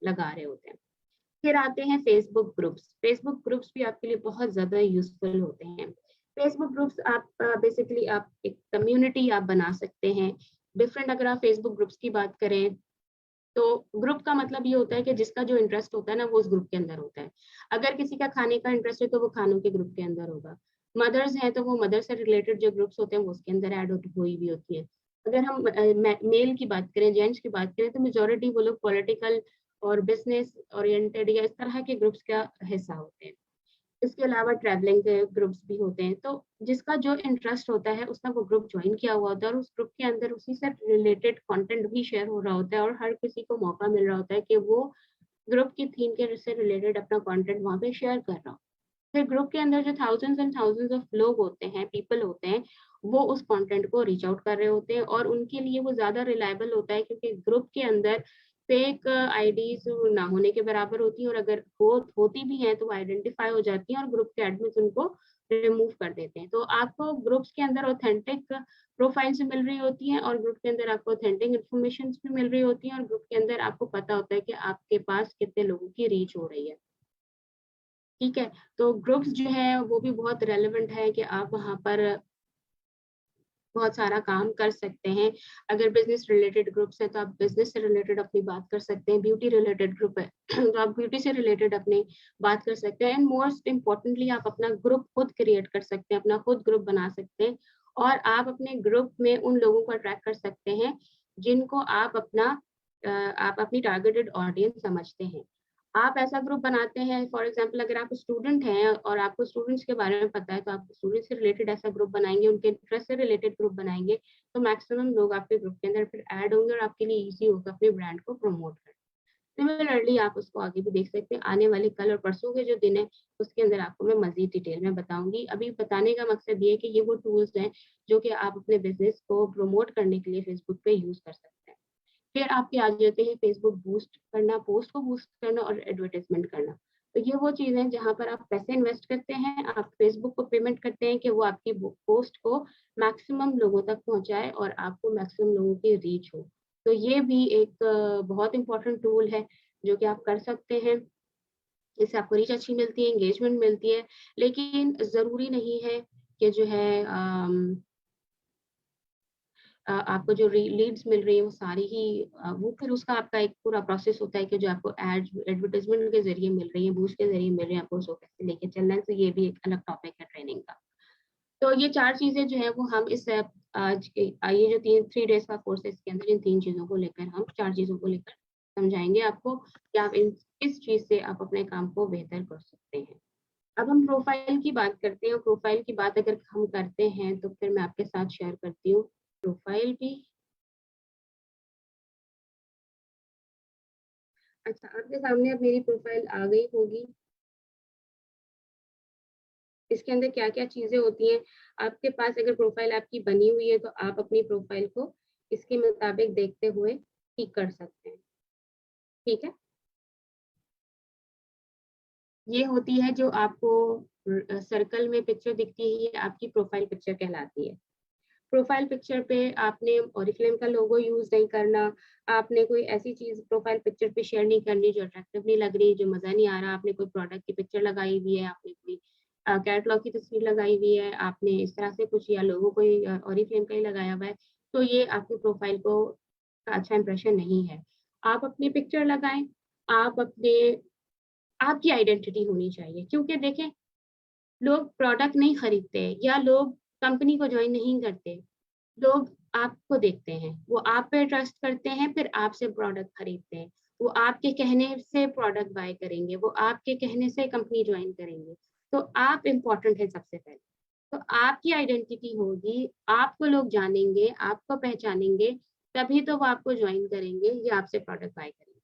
लगा रहे होते हैं। फिर आते हैं फेसबुक ग्रुप्स। फेसबुक ग्रुप्स भी आपके लिए बहुत ज़्यादा यूज़फुल होते हैं। फेसबुक ग्रुप्स आप बेसिकली आप एक कम्युनिटी आप बना सकते हैं। डिफरेंट अगर आप फेसबुक ग्रुप्स की बात करें, तो ग्रुप का मतलब ये होता है कि जिसका जो इंटरेस्ट होता है ना, वो उस ग्रुप के अंदर होता है। अगर किसी का खाने का इंटरेस्ट है, तो वो खानों के ग्रुप के अंदर होगा। मदर्स हैं, तो वो मदर से रिलेटेड जो ग्रुप्स होते हैं, वो उसके अंदर ऐड हुई भी होती है। अगर हम मेल की बात करें, जेंट्स की बात करें, तो मेजॉरिटी वो लोग पॉलिटिकल और बिज़नेस ओरिएंटेड या इस तरह के ग्रुप्स का हिस्सा होते हैं। इसके अलावा ट्रैवलिंग के ग्रुप्स भी होते हैं, तो जिसका जो इंटरेस्ट होता है, उसने वो ग्रुप जॉइन किया हुआ होता है और उस ग्रुप के अंदर उसी से रिलेटेड कंटेंट भी शेयर हो रहा होता है और हर किसी को मौका मिल रहा होता है कि वो ग्रुप की थीम के से रिलेटेड अपना कंटेंट वहाँ पे शेयर कर रहा हो। फिर ग्रुप के अंदर जो थाउज़ेंड्स एंड थाउज़ेंड्स ऑफ लोग होते हैं, पीपल होते हैं, वो उस कंटेंट को रीच आउट कर रहे होते हैं और उनके लिए वो ज़्यादा रिलायबल होता है, क्योंकि ग्रुप के अंदर फेक आईडीज ना होने के बराबर होती है, और अगर होती भी हैं तो वो आइडेंटिफाई हो जाती हैं और ग्रुप के एडमिन उनको रिमूव कर देते हैं। तो आपको ग्रुप्स के अंदर ऑथेंटिक प्रोफाइल्स मिल रही होती हैं, और ग्रुप के अंदर आपको ऑथेंटिक इन्फॉर्मेशन भी मिल रही होती है, और ग्रुप के अंदर आपको पता होता है कि आपके पास कितने लोगों की रीच हो रही है। ठीक है, तो ग्रुप्स जो है वो भी बहुत रेलेवेंट है कि आप वहाँ पर बहुत सारा काम कर सकते हैं। अगर बिजनेस रिलेटेड ग्रुप्स हैं तो आप बिजनेस से रिलेटेड अपनी बात कर सकते हैं, ब्यूटी रिलेटेड ग्रुप है तो आप ब्यूटी से रिलेटेड अपनी बात कर सकते हैं, एंड मोस्ट इम्पोर्टेंटली आप अपना ग्रुप खुद क्रिएट कर सकते हैं, अपना खुद ग्रुप बना सकते हैं, और आप अपने ग्रुप में उन लोगों को अट्रैक्ट कर सकते हैं जिनको आप अपनी टारगेटेड ऑडियंस समझते हैं। आप ऐसा ग्रुप बनाते हैं, फॉर एग्जाम्पल अगर आप स्टूडेंट हैं और आपको स्टूडेंट्स के बारे में पता है, तो आप स्टूडेंट्स से रिलेटेड ऐसा ग्रुप बनाएंगे, उनके इंटरेस्ट से रिलेटेड ग्रुप बनाएंगे, तो मैक्सिमम लोग आपके ग्रुप के अंदर फिर ऐड होंगे और आपके लिए इजी होगा अपने ब्रांड को प्रमोट करना। सिमिलरली आप उसको आगे भी देख सकते हैं, आने वाले कल और परसों के जो दिन है उसके अंदर आपको मैं मजीद डिटेल में बताऊंगी। अभी बताने का मकसद ये है कि ये वो टूल्स हैं जो कि आप अपने बिजनेस को प्रमोट करने के लिए फेसबुक पे यूज कर सकते हैं। फिर आपके आ जाते हैं फेसबुक बूस्ट करना, पोस्ट को बूस्ट करना और एडवर्टाइजमेंट करना। तो ये वो चीजें हैं जहां पर आप पैसे इन्वेस्ट करते हैं, आप फेसबुक को पेमेंट करते हैं कि वो आपकी पोस्ट को मैक्सिमम लोगों तक पहुंचाए और आपको मैक्सिमम लोगों की रीच हो। तो ये भी एक बहुत इंपॉर्टेंट टूल है जो कि आप कर सकते हैं। इससे आपको रीच अच्छी मिलती है, एंगेजमेंट मिलती है, लेकिन जरूरी नहीं है कि जो है आपको जो लीड्स मिल रही है वो सारी ही वो फिर उसका आपका एक पूरा प्रोसेस होता है कि जो आपको एडवर्टाइजमेंट के जरिए मिल रही है, बूस्ट के जरिए मिल रही है, आपको उसको कैसे लेके चलना है। तो ये भी एक अलग टॉपिक है ट्रेनिंग का। तो ये 4 चीजें जो है वो हम इस आज के ये जो 3 डेज का कोर्स है इसके अंदर इन 3 चीजों को लेकर, हम 4 चीजों को लेकर समझाएंगे आपको कि आप इस चीज से आप अपने काम को बेहतर कर सकते हैं। अब हम प्रोफाइल की बात करते हैं। प्रोफाइल की बात अगर हम करते हैं तो फिर मैं आपके साथ शेयर करती हूँ प्रोफाइल भी। अच्छा, आपके सामने अब मेरी प्रोफाइल आ गई होगी। इसके अंदर क्या-क्या चीज़ें होती हैं, आपके पास अगर प्रोफाइल आपकी बनी हुई है, तो आप अपनी प्रोफाइल को इसके मुताबिक देखते हुए ठीक कर सकते हैं। ठीक है? ये होती है जो आपको सर्कल में पिक्चर दिखती है, ये आपकी प्रोफाइल पिक्चर कहलाती है। प्रोफाइल पिक्चर पे आपने ओरिफ्लेम का लोगो यूज़ नहीं करना, आपने कोई ऐसी चीज़ प्रोफाइल पिक्चर पे शेयर नहीं करनी जो अट्रैक्टिव नहीं लग रही, जो मज़ा नहीं आ रहा, आपने कोई प्रोडक्ट की पिक्चर लगाई हुई है, आपने कोई कैटलॉग की तस्वीर लगाई हुई है, आपने इस तरह से कुछ या लोगो कोई ओरिफ्लेम का ही लगाया हुआ है, तो ये आपकी प्रोफाइल को का अच्छा इंप्रेशन नहीं है। आप अपनी पिक्चर लगाएँ, आप अपने आपकी आइडेंटिटी होनी चाहिए, क्योंकि देखें लोग प्रोडक्ट नहीं खरीदते या लोग कंपनी को जॉइन नहीं करते। लोग आपको देखते हैं, वो आप पे ट्रस्ट करते हैं, फिर आपसे प्रोडक्ट खरीदते हैं। वो आपके कहने से प्रोडक्ट बाय करेंगे, वो आपके कहने से कंपनी जॉइन करेंगे। तो आप इम्पोर्टेंट है सबसे पहले। तो आपकी आइडेंटिटी होगी, आपको लोग जानेंगे, आपको पहचानेंगे, तभी तो वो आपको जॉइन करेंगे या आपसे प्रोडक्ट बाय करेंगे।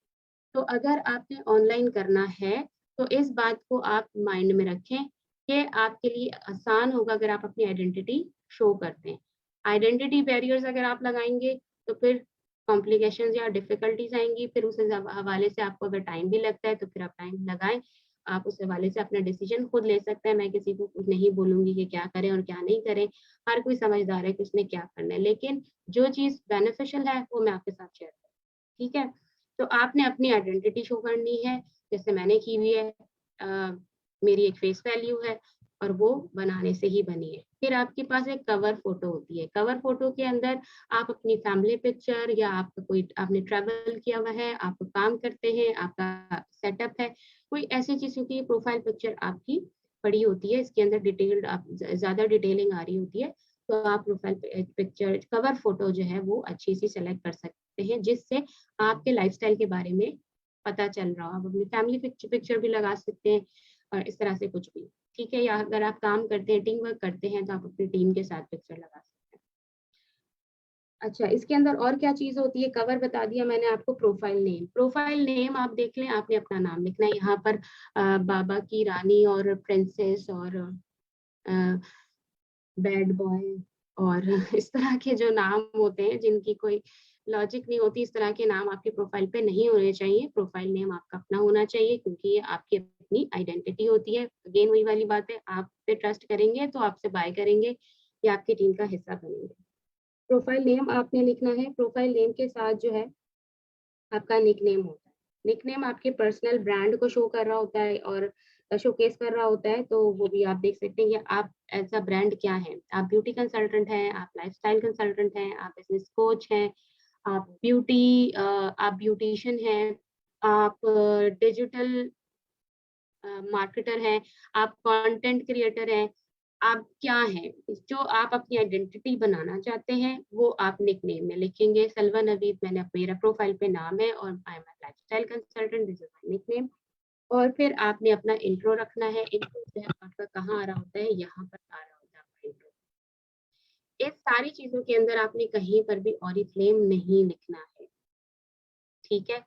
तो अगर आपने ऑनलाइन करना है, तो इस बात को आप माइंड में रखें कि आपके लिए आसान होगा अगर आप अपनी आइडेंटिटी शो करते हैं। आइडेंटिटी बैरियर्स अगर आप लगाएँगे, तो फिर कॉम्प्लिकेशंस या डिफिकल्टीज़ आएँगी, फिर उस हवाले से आपको अगर टाइम भी लगता है, तो फिर आप टाइम लगाएँ। आप उस हवाले से अपना डिसीजन खुद ले सकते हैं, मैं किसी को कुछ नहीं बोलूँगी कि क्या करें और क्या नहीं करें। हर कोई समझदार है कि उसने क्या करना है, लेकिन जो चीज़ बेनिफिशियल है, वो मैं आपके साथ शेयर करूँ, ठीक है? तो आपने अपनी आइडेंटिटी शो करनी है, जैसे मैंने की हुई है। अ, मेरी एक फेस वैल्यू है और वो बनाने से ही बनी है। फिर आपके पास एक कवर फ़ोटो होती है। कवर फ़ोटो के अंदर आप अपनी फैमिली पिक्चर या आपका कोई आपने ट्रैवल किया हुआ है, आप काम करते हैं, आपका सेटअप है, कोई ऐसी चीज़ होती है, प्रोफ़ाइल पिक्चर आपकी पड़ी होती है, इसके अंदर डिटेल्ड आप ज़्यादा डिटेलिंग आ रही होती है, तो आप प्रोफ़ाइल पिक्चर कवर फ़ोटो जो है वो अच्छी-सी सेलेक्ट कर सकते हैं, जिससे आपके लाइफ़स्टाइल के बारे में पता चल रहा हो। आप अपनी फैमिली पिक्चर भी लगा सकते हैं और इस तरह से कुछ भी, ठीक है? या अगर आप काम करते हैं, टीम वर्क करते हैं, तो आप अपनी टीम के साथ पिक्चर लगा सकते हैं। अच्छा, इसके अंदर और क्या चीज़ होती है? कवर बता दिया मैंने आपको। प्रोफाइल नेम, प्रोफाइल नेम आप देख लें, आपने अपना नाम लिखना है यहाँ पर। बाबा की रानी और प्रिंसेस और अ, बैड बॉय और इस तरह के जो नाम होते हैं जिनकी कोई लॉजिक नहीं होती, इस तरह के नाम आपके प्रोफाइल पे नहीं होने चाहिए। प्रोफाइल नेम आपका अपना होना चाहिए, क्योंकि ये आपकी अपनी आइडेंटिटी होती है। अगेन वही वाली बात है, आप पे ट्रस्ट करेंगे तो आपसे बाय करेंगे या आपकी टीम का हिस्सा बनेंगे। प्रोफाइल नेम आपने लिखना है। प्रोफाइल नेम के साथ जो है आपका निकनेम होता है। निकनेम आपके पर्सनल ब्रांड को शो कर रहा होता है और शोकेस कर रहा होता है, तो वो भी आप देख सकते हैं कि आप एज अ ब्रांड क्या है। आप ब्यूटी कंसल्टेंट हैं, आप लाइफस्टाइल कंसल्टेंट हैं, आप बिजनेस कोच हैं, आप ब्यूटिशियन हैं, आप डिजिटल मार्केटर हैं, आप कंटेंट क्रिएटर हैं, आप क्या हैं? जो आप अपनी आइडेंटिटी बनाना चाहते हैं, वो आप निकनेम में लिखेंगे। सलवा नवीद मेरा प्रोफाइल पे नाम है और आई am a lifestyle consultant, this is my nickname. और फिर आपने अपना इंट्रो रखना है। इंट्रो जो है आपका कहाँ आ रहा होता है? यहाँ पर आ रहा होता है आपका इंट्रो। इस सारी चीज़ों के अंदर आपने कहीं पर भी ऑरिफ्लेम नहीं लिखना है, ठीक है?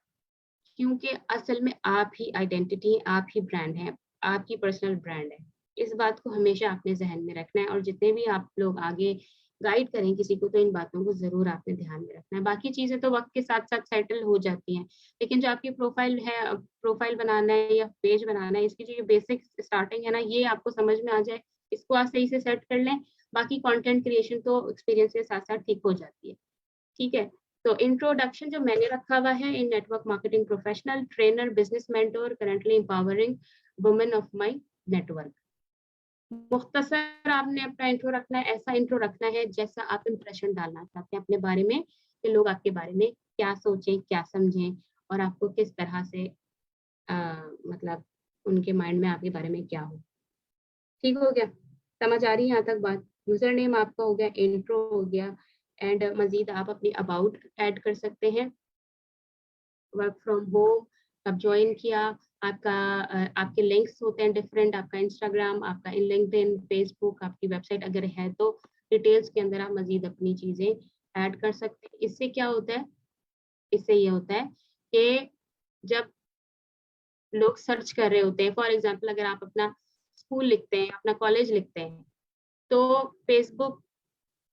क्योंकि असल में आप ही आइडेंटिटी, आप ही ब्रांड हैं, आपकी पर्सनल ब्रांड है। इस बात को हमेशा अपने ज़हन में रखना है और जितने भी आप लोग आगे गाइड करें किसी को, तो इन बातों को ज़रूर आपने ध्यान में रखना है। बाकी चीज़ें तो वक़्त के साथ-साथ सेटल हो जाती हैं, लेकिन जो आपकी प्रोफ़ाइल है, प्रोफ़ाइल बनाना है या पेज बनाना है, इसकी जो ये बेसिक स्टार्टिंग है ना, ये आपको समझ में आ जाए, इसको आप सही से सेट कर लें, बाकी कंटेंट क्रिएशन तो एक्सपीरियंस के साथ-साथ ठीक हो जाती है। ठीक है? तो इंट्रोडक्शन जो मैंने रखा हुआ है, in network marketing professional, trainer, business mentor, currently empowering women of my network. मुख्तसर आपने अपना इंट्रो रखना है, ऐसा इंट्रो रखना है जैसा आप इंप्रेशन डालना चाहते हैं अपने बारे में, कि लोग आपके बारे में क्या सोचें, क्या समझें और आपको किस तरह से अ, मतलब उनके माइंड में आपके बारे में क्या हो। ठीक हो गया? समझ आ रही है यहाँ तक बात? यूज़र नेम आपका हो गया, इंट्रो हो गया एंड मज़ीद आप अपनी अबाउट ऐड कर सकते हैं। वर्क फ्रॉम होम कब ज्वाइन किया, आपके लिंक्स होते हैं डिफरेंट, आपका इंस्टाग्राम, आपका इन लिंक्डइन, फेसबुक, आपकी वेबसाइट अगर है तो डिटेल्स के अंदर आप मज़ीद अपनी चीज़ें ऐड कर सकते हैं। इससे क्या होता है? इससे ये होता है कि जब लोग सर्च कर रहे होते हैं, फॉर एग्ज़ाम्पल अगर आप अपना स्कूल लिखते हैं, अपना कॉलेज लिखते हैं, तो फेसबुक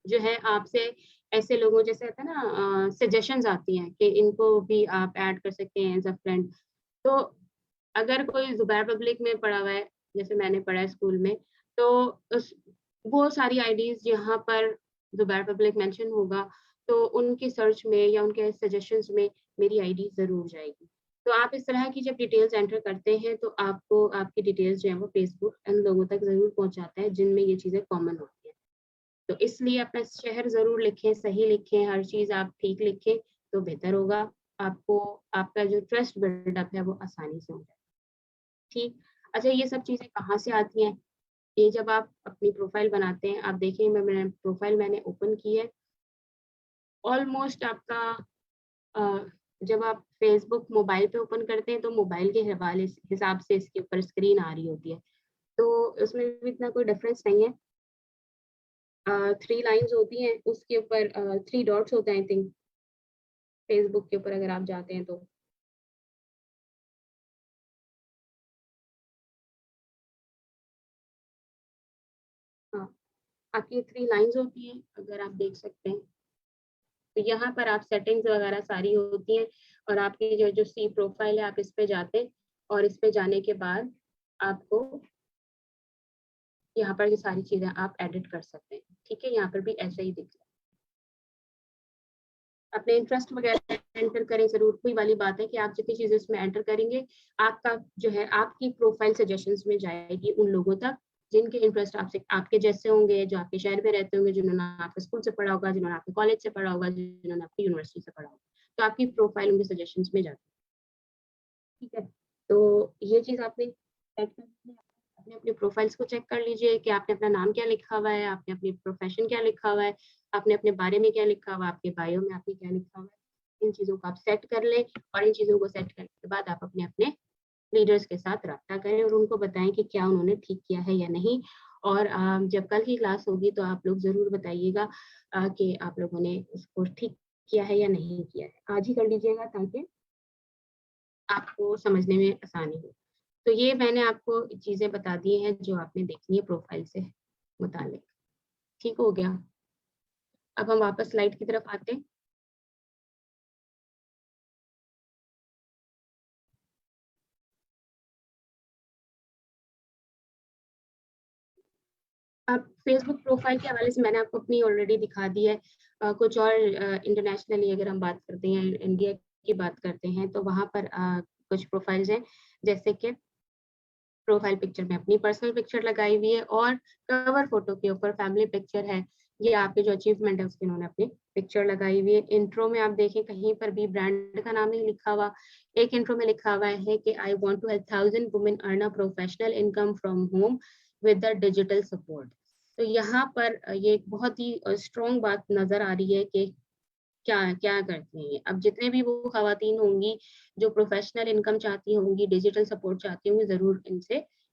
जो है आपसे ऐसे लोगों जैसे होता है ना सजेशंस आती हैं कि इनको भी आप ऐड कर सकते हैं एज़ अ फ्रेंड। तो अगर कोई ज़ुबैर पब्लिक में पढ़ा हुआ है, जैसे मैंने पढ़ा है स्कूल में, तो उस वो सारी आईडीज़ जहाँ पर ज़ुबैर पब्लिक मेंशन होगा, तो उनकी सर्च में या उनके सजेशंस में मेरी आईडी ज़रूर जाएगी। तो आप इस तरह की जब डिटेल्स एंटर करते हैं, तो आपको आपकी डिटेल्स जो है वो फेसबुक उन लोगों तक ज़रूर पहुँचाता है, जिनमें ये चीज़ें कॉमन होती हैं। तो इसलिए अपना शहर ज़रूर लिखें, सही लिखें, हर चीज़ आप ठीक लिखें, तो बेहतर होगा। आपको आपका जो ट्रस्ट बिल्डअप है, वो आसानी से हो जाए। ठीक। अच्छा, ये सब चीज़ें कहाँ से आती हैं? ये जब आप अपनी प्रोफ़ाइल बनाते हैं, आप देखिए मैंने प्रोफ़ाइल मैंने ओपन की है, ऑलमोस्ट आपका अ, जब आप फ़ेसबुक मोबाइल पे ओपन करते हैं, तो मोबाइल के हवाले से हिसाब से इसके ऊपर स्क्रीन आ रही होती है। तो उसमें भी इतना कोई डिफ़रेंस नहीं है। 3 लाइन्स होती हैं, उसके ऊपर 3 डॉट्स होते हैं आई थिंक, फ़ेसबुक के ऊपर अगर आप जाते हैं तो। हाँ, आपकी 3 लाइन्स होती हैं, अगर आप देख सकते हैं। तो यहाँ पर आप सेटिंग्स वगैरह सारी होती हैं और आपकी जो सी प्रोफाइल है, आप इस पे जाते हैं और इस पे जाने के बाद आपको यहाँ पर ये सारी चीज़ें आप एडिट कर सकते हैं। ठीक है? यहाँ पर भी ऐसे ही दिख रहा है। अपने इंटरेस्ट वगैरह एंटर करें ज़रूर। वही वाली बात है कि आप जितनी चीज़ें उसमें एंटर करेंगे, आपका जो है आपकी प्रोफाइल सजेशंस में जाएगी उन लोगों तक, जिनके इंटरेस्ट आपसे आपके जैसे होंगे, जो आपके शहर में रहते होंगे, जिन्होंने आपके स्कूल से पढ़ा होगा, जिन्होंने आपके कॉलेज से पढ़ा होगा, जिन्होंने आपकी यूनिवर्सिटी से पढ़ा होगा। तो आपकी प्रोफाइल उनके सजेशंस में जाती है। ठीक है? तो ये चीज़ आपने सेट करनी है। अपने-अपने प्रोफाइल्स को चेक कर लीजिए कि आपने अपना नाम क्या लिखा हुआ है, आपने अपनी प्रोफ़ेशन क्या लिखा हुआ है, आपने अपने बारे में क्या लिखा हुआ है, आपके बायो में आपने क्या लिखा हुआ है। इन चीज़ों को आप सेट कर लें और इन चीज़ों को सेट करने के बाद आप अपने-अपने लीडर्स के साथ राब्ता करें और उनको बताएँ कि क्या उन्होंने ठीक किया है या नहीं। और जब कल की क्लास होगी तो आप लोग ज़रूर बताइएगा कि आप लोगों ने उसको ठीक किया है या नहीं किया है। आज ही कर लीजिएगा ताकि आपको समझने में आसानी हो। तो ये मैंने आपको चीज़ें बता दी हैं जो आपने देखनी है प्रोफ़ाइल से मुतालिक। ठीक हो गया? अब हम वापस स्लाइड की तरफ आते हैं। अब फेसबुक प्रोफाइल के हवाले से मैंने आपको अपनी ऑलरेडी दिखा दी है। कुछ और इंटरनेशनली अगर हम बात करते हैं, इंडिया की बात करते हैं, तो वहाँ पर कुछ प्रोफाइल्स हैं, जैसे कि प्रोफाइल पिक्चर में अपनी पर्सनल पिक्चर लगाई हुई है और कवर फोटो के ऊपर फैमिली पिक्चर है, ये आपके जो अचीवमेंट है उसके उन्होंने अपनी पिक्चर लगाई हुई है। इंट्रो में आप देखें कहीं पर भी ब्रांड का नाम नहीं लिखा हुआ। एक इंट्रो में लिखा हुआ है कि I want to help 1000 women earn a professional income from home with the digital support. तो यहाँ पर ये एक बहुत ही स्ट्रॉन्ग बात नजर आ रही है कि क्या क्या करती हैं। अब जितने भी वो खवातीन होंगी जो प्रोफेशनल इनकम चाहती होंगी, डिजिटल सपोर्ट चाहती होंगी, ज़रूर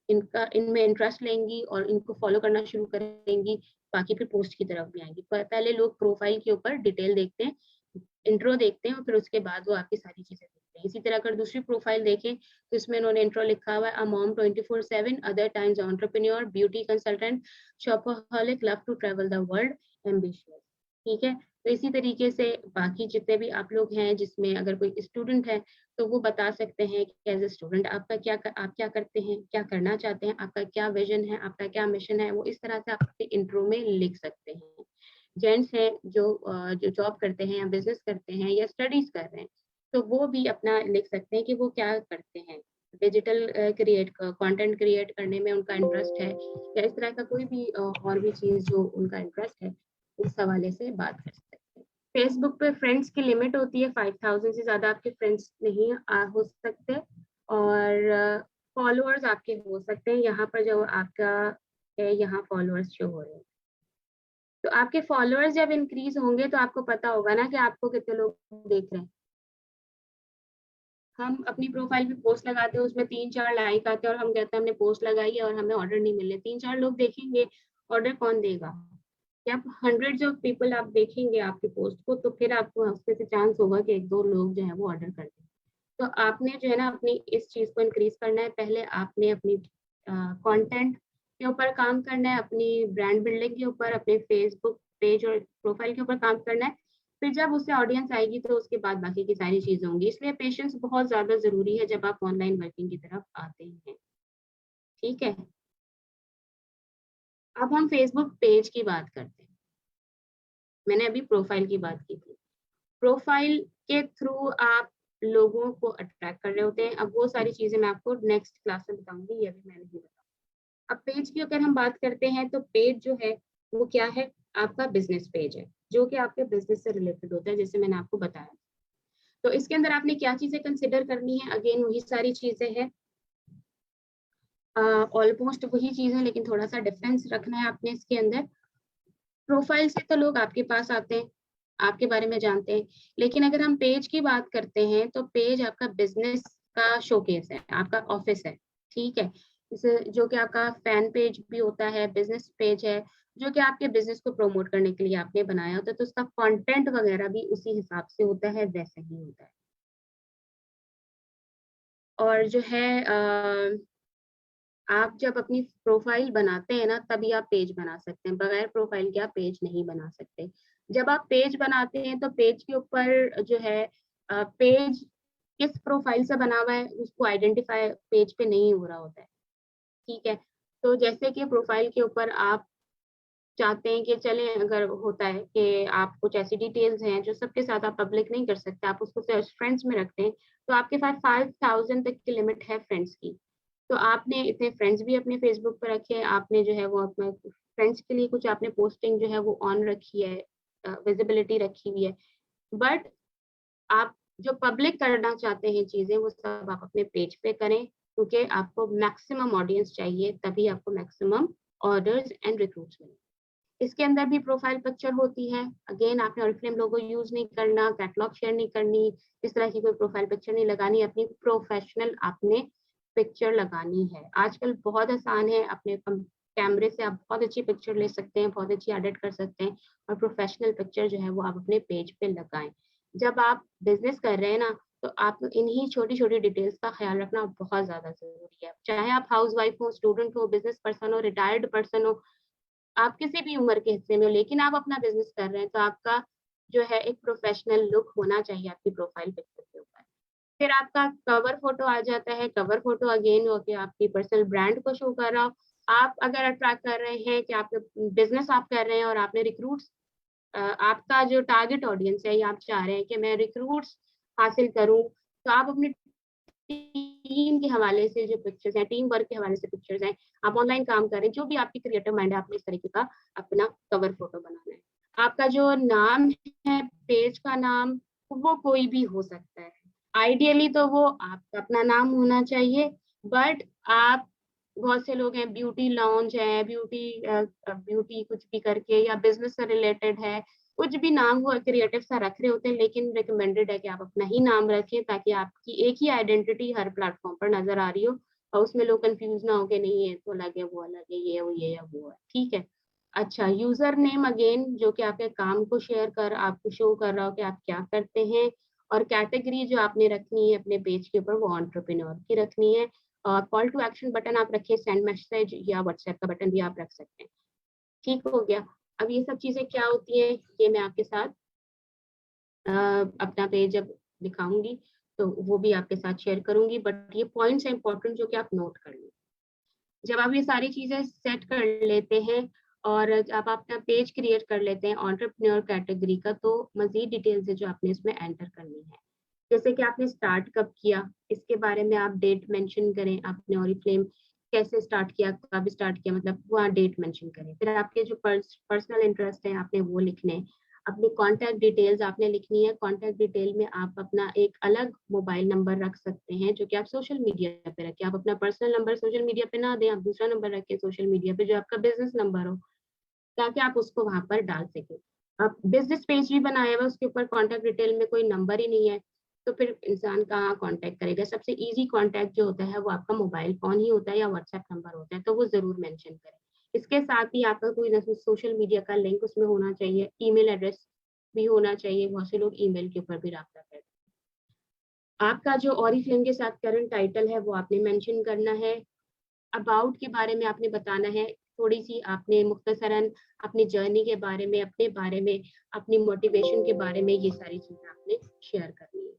इनमें इंटरेस्ट लेंगी और इनको फॉलो करना शुरू करेंगी, बाकी फिर पोस्ट की तरफ भी आएंगी। पहले लोग प्रोफाइल के ऊपर डिटेल देखते हैं, इंट्रो देखते हैं और फिर उसके बाद वो आपकी सारी चीज़ें देखते हैं। इसी तरह अगर दूसरी प्रोफाइल देखें तो इसमें उन्होंने इंट्रो लिखा हुआ है, a mom 24/7, other times entrepreneur, beauty consultant, shopaholic, love to travel the world, ambitious. ठीक है, तो इसी तरीके से बाकी जितने भी आप लोग हैं, जिसमें अगर कोई स्टूडेंट है तो वो बता सकते हैं कि एज ए स्टूडेंट आप क्या करते हैं, क्या करना चाहते हैं, आपका क्या विजन है, आपका क्या मिशन है, वो इस तरह से आप अपने इंट्रो में लिख सकते हैं। जेंट्स हैं जो जॉब करते हैं या बिजनेस करते हैं या स्टडीज कर रहे हैं, तो वो भी अपना लिख सकते हैं कि वो क्या करते हैं, डिजिटल कंटेंट क्रिएट करने में उनका इंटरेस्ट है या इस तरह का कोई भी और भी चीज जो उनका इंटरेस्ट है, इस हवाले से बात कर सकते हैं। फेसबुक पे फ्रेंड्स की लिमिट होती है 5000 से ज्यादा आपके फ्रेंड्स नहीं हो सकते, और फॉलोअर्स आपके हो सकते हैं। यहाँ पर जो आपका है, यहाँ फॉलोअर्स शो हो रहे हैं, तो आपके फॉलोअर्स जब इंक्रीज होंगे तो आपको पता होगा ना कि आपको कितने लोग देख रहे हैं। हम अपनी प्रोफाइल पे पोस्ट लगाते हैं, उसमें 3-4 लाइक आते हैं और हम कहते हैं हमने पोस्ट लगाई है और हमें ऑर्डर नहीं मिले। 3-4 लोग देखेंगे, ऑर्डर कौन देगा? जब हंड्रेड्स ऑफ पीपल आप देखेंगे आपके पोस्ट को, तो फिर आपको उसमें से चांस होगा कि 1-2 लोग जो है वो ऑर्डर कर दें। तो आपने जो है ना अपनी इस चीज को इंक्रीज करना है। पहले आपने अपनी कंटेंट के ऊपर काम करना है, अपनी ब्रांड बिल्डिंग के ऊपर, अपने फेसबुक पेज और प्रोफाइल के ऊपर काम करना है। फिर जब उससे ऑडियंस आएगी तो उसके बाद बाकी की सारी चीजें होंगी। इसलिए पेशेंस बहुत ज्यादा जरूरी है जब आप ऑनलाइन वर्किंग की तरफ आते हैं। ठीक है, अब हम फेसबुक पेज की बात करते हैं। मैंने अभी प्रोफाइल की बात की थी। प्रोफाइल के थ्रू आप लोगों को अट्रैक्ट कर रहे होते हैं। अब वो सारी चीजें मैं आपको नेक्स्ट क्लास में बताऊंगी, ये अभी मैं नहीं बताऊंगी। अब पेज की अगर हम बात करते हैं तो पेज जो है वो क्या है, आपका बिजनेस पेज है, जो कि आपके बिजनेस से रिलेटेड होता है, जैसे मैंने आपको बताया। तो इसके अंदर आपने क्या चीजें कंसिडर करनी है, अगेन वही सारी चीजें हैं, ऑलमोस्ट वही चीज है, लेकिन थोड़ा सा डिफरेंस रखना है आपने इसके अंदर। प्रोफाइल से तो लोग आपके पास आते हैं, आपके बारे में जानते हैं, लेकिन अगर हम पेज की बात करते हैं तो पेज आपका बिजनेस का शोकेस है, आपका ऑफिस है। ठीक है, इसे जो कि आपका फैन पेज भी होता है, बिजनेस पेज है, जो कि आपके बिजनेस को प्रमोट करने के लिए आपने बनाया होता है, तो उसका कंटेंट वगैरह भी उसी हिसाब से होता है, वैसे ही होता है। और जो है आप जब अपनी प्रोफाइल बनाते हैं ना, तभी आप पेज बना सकते हैं, बगैर प्रोफाइल के आप पेज नहीं बना सकते। जब आप पेज बनाते हैं तो पेज के ऊपर जो है पेज किस प्रोफाइल से बना हुआ है उसको आइडेंटिफाई पेज पे नहीं हो रहा होता है। ठीक है, तो जैसे कि प्रोफाइल के ऊपर आप चाहते हैं कि चले, अगर होता है कि आप कुछ ऐसी डिटेल्स हैं जो सबके साथ आप पब्लिक नहीं कर सकते, आप उसको सिर्फ फ्रेंड्स में रखते हैं, तो आपके पास 5000 तक की लिमिट है फ्रेंड्स की। तो आपने इतने फ्रेंड्स भी अपने फेसबुक पर रखे हैं, आपने जो है वो अपने फ्रेंड्स के लिए कुछ आपने पोस्टिंग जो है वो ऑन रखी है, विजिबिलिटी रखी हुई है। बट आप जो पब्लिक करना चाहते हैं चीजें, वो सब आप अपने पेज पे करें, क्योंकि आपको मैक्सिमम ऑडियंस चाहिए, तभी आपको मैक्सिमम ऑर्डर्स एंड रिक्रूट्स मिलें। इसके अंदर भी प्रोफाइल पिक्चर होती है। अगेन आपने ऑरिफ्लेम लोगो यूज नहीं करना, कैटलॉग शेयर नहीं करनी, इस तरह की कोई प्रोफाइल पिक्चर नहीं लगानी, अपनी प्रोफेशनल आपने पिक्चर लगानी है। आजकल बहुत आसान है, अपने कैमरे से आप बहुत अच्छी पिक्चर ले सकते हैं, बहुत अच्छी एडिट कर सकते हैं, और प्रोफेशनल पिक्चर जो है वो आप अपने पेज पे लगाएं। जब आप बिजनेस कर रहे हैं ना, तो आप इन्हीं छोटी छोटी डिटेल्स का ख्याल रखना बहुत ज्यादा जरूरी है। चाहे आप हाउस वाइफ हो, स्टूडेंट हो, बिजनेस पर्सन हो, रिटायर्ड पर्सन हो, आप किसी भी उम्र के हिस्से में हो, लेकिन आप अपना बिजनेस कर रहे हैं, तो आपका जो है एक प्रोफेशनल लुक होना चाहिए आपकी प्रोफाइल पिक्चर के ऊपर। फिर आपका कवर फोटो आ जाता है। कवर फोटो अगेन हो गया आपकी पर्सनल ब्रांड को शो कर रहा हो, आप अगर अट्रैक्ट कर रहे हैं कि आप बिजनेस आप कर रहे हैं और आपने रिक्रूट्स, आपका जो टारगेट ऑडियंस है, या आप चाह रहे हैं कि मैं रिक्रूट्स हासिल करूं, तो आप अपनी टीम के हवाले से जो पिक्चर्स हैं, टीम वर्क के हवाले से पिक्चर्स हैं, आप ऑनलाइन काम कर रहे हैं, जो भी आपकी क्रिएटिव माइंड है, आपने इस तरीके का अपना कवर फोटो बनाना है। आपका जो नाम है, पेज का नाम, वो कोई भी हो सकता है। आइडियली तो वो आपका अपना नाम होना चाहिए, बट आप, बहुत से लोग हैं ब्यूटी लॉन्च है, ब्यूटी कुछ भी करके, या बिजनेस से रिलेटेड है, कुछ भी नाम वो क्रिएटिव सा रख रहे होते हैं, लेकिन रिकमेंडेड है कि आप अपना ही नाम रखें, ताकि आपकी एक ही आइडेंटिटी हर प्लेटफॉर्म पर नजर आ रही हो, और उसमें लोग कंफ्यूज ना हो कि नहीं ये तो अलग है, वो अलग है, ये या वो है। ठीक है। अच्छा, यूजर नेम अगेन, जो कि आपके काम को शेयर कर, आपको शो कर रहा हो कि आप क्या करते हैं। और कैटेगरी जो आपने रखनी है अपने पेज के ऊपर, वो एंटरप्रेन्योर की रखनी है। और कॉल टू एक्शन बटन आप रखिए, सेंड मैसेज या व्हाट्सएप का बटन भी आप रख सकते हैं। ठीक हो गया। अब ये सब चीजें क्या होती हैं, ये मैं आपके साथ अपना पेज जब दिखाऊंगी तो वो भी आपके साथ शेयर करूंगी, बट ये पॉइंट्स हैं इंपॉर्टेंट जो कि आप नोट कर लें। जब आप ये सारी चीजें सेट कर लेते हैं और जब आप अपना पेज क्रिएट कर लेते हैं एंटरप्रेन्योर कैटेगरी का, तो मजीद डिटेल्स है जो आपने इसमें एंटर करनी है। जैसे कि आपने स्टार्ट कब किया, इसके बारे में आप डेट मेंशन करें, आपने ओरिफ्लेम कैसे स्टार्ट किया, कब स्टार्ट किया, मतलब वहाँ डेट मेंशन करें। फिर आपके जो पर्सनल इंटरेस्ट है आपने वो लिखने। अपनी कॉन्टैक्ट डिटेल्स आपने लिखनी है। कॉन्टैक्ट डिटेल में आप अपना एक अलग मोबाइल नंबर रख सकते हैं, जो कि आप सोशल मीडिया पे रखें। आप अपना पर्सनल नंबर सोशल मीडिया पे ना दें, आप दूसरा नंबर रखें सोशल मीडिया पे, जो आपका बिजनेस नंबर हो, ताकि आप उसको वहां पर डाल सकें। अब बिजनेस पेज भी बनाया हुआ, उसके ऊपर कॉन्टैक्ट डिटेल में कोई नंबर ही नहीं है, तो फिर इंसान कहाँ कांटेक्ट करेगा। सबसे इजी कांटेक्ट जो होता है वो आपका मोबाइल फोन ही होता है, या व्हाट्सएप नंबर होता है, तो वो जरूर मेंशन करें। इसके साथ ही आपका कोई ना कोई सोशल मीडिया का लिंक उसमें होना चाहिए, ईमेल एड्रेस भी होना चाहिए। बहुत से लोग ईमेल के ऊपर भी रब्ता करते हैं। आपका जो ऑरिफ्लेम के साथ करंट टाइटल है वो आपने मेंशन करना है। अबाउट के बारे में आपने बताना है, थोड़ी सी आपने मुख्तसरन अपनी जर्नी के बारे में, अपने बारे में, अपनी मोटिवेशन के बारे में, ये सारी चीजें आपने शेयर करनी है।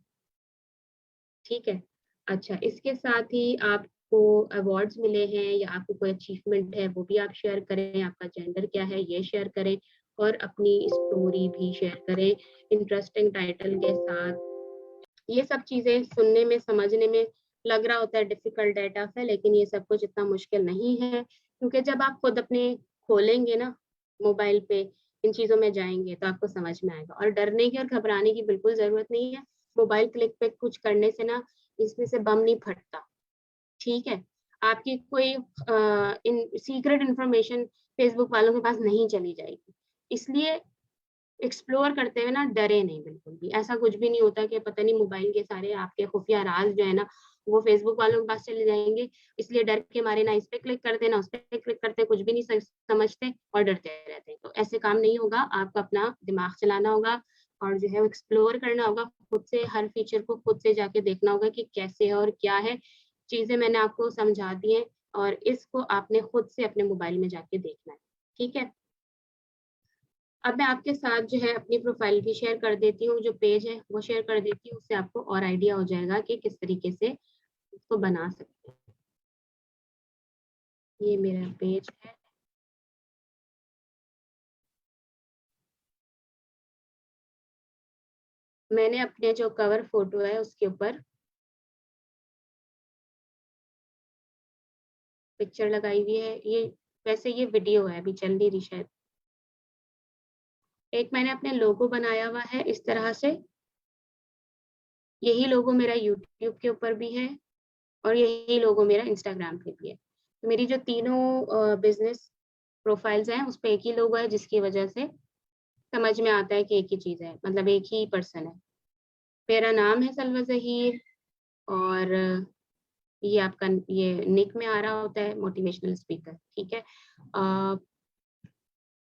ठीक है। अच्छा, इसके साथ ही आपको अवार्ड्स मिले हैं या आपको कोई अचीवमेंट है वो भी आप शेयर करें। आपका जेंडर क्या है ये शेयर करें, और अपनी स्टोरी भी शेयर करें इंटरेस्टिंग टाइटल के साथ। ये सब चीजें सुनने में, समझने में लग रहा होता है डिफिकल्ट डाटा है, लेकिन ये सब कुछ इतना मुश्किल नहीं है, क्योंकि जब आप खुद अपने खोलेंगे ना मोबाइल पे, इन चीजों में जाएंगे, तो आपको समझ में आएगा। और डरने की और घबराने की बिल्कुल जरूरत नहीं है। मोबाइल क्लिक पे कुछ करने से ना इसमें से बम नहीं फटता। ठीक है। आपकी कोई इन सीक्रेट इंफॉर्मेशन फेसबुक वालों के पास नहीं चली जाएगी। इसलिए एक्सप्लोर करते हुए ना डरे नहीं बिल्कुल भी। ऐसा कुछ भी नहीं होता कि पता नहीं मोबाइल के सारे आपके खुफिया राज जो है ना वो फेसबुक वालों के पास चले जाएंगे, इसलिए डर के मारे ना इस पे क्लिक करते ना उस पे क्लिक करते, कुछ भी नहीं समझते और डरते रहते हैं। तो ऐसे काम नहीं होगा। आपको अपना दिमाग चलाना होगा और जो है वो एक्सप्लोर करना होगा खुद से। हर फीचर को खुद से जाके देखना होगा कि कैसे है और क्या है। चीजें मैंने आपको समझा दी हैं, और इसको आपने खुद से अपने मोबाइल में जाके देखना है। ठीक है। अब मैं आपके साथ जो है अपनी प्रोफाइल भी शेयर कर देती हूँ, जो पेज है वो शेयर कर देती हूँ, उससे आपको और आइडिया हो जाएगा कि किस तरीके से इसको बना सकते हैं। ये मेरा पेज है। मैंने अपने जो कवर फोटो है उसके ऊपर पिक्चर लगाई हुई है। ये वैसे ये वीडियो है, अभी चल नहीं रही शायद। एक मैंने अपने लोगो बनाया हुआ है इस तरह से। यही लोगो मेरा यूट्यूब के ऊपर भी है, और यही लोगो मेरा इंस्टाग्राम पे भी है। तो मेरी जो तीनों बिजनेस प्रोफाइल्स हैं उस पर एक ही लोगो है, जिसकी वजह से समझ में आता है कि एक ही चीज है, मतलब एक ही पर्सन है। मेरा नाम है सलवा जहीर, और ये आपका ये निक में आ रहा होता है मोटिवेशनल स्पीकर। ठीक है।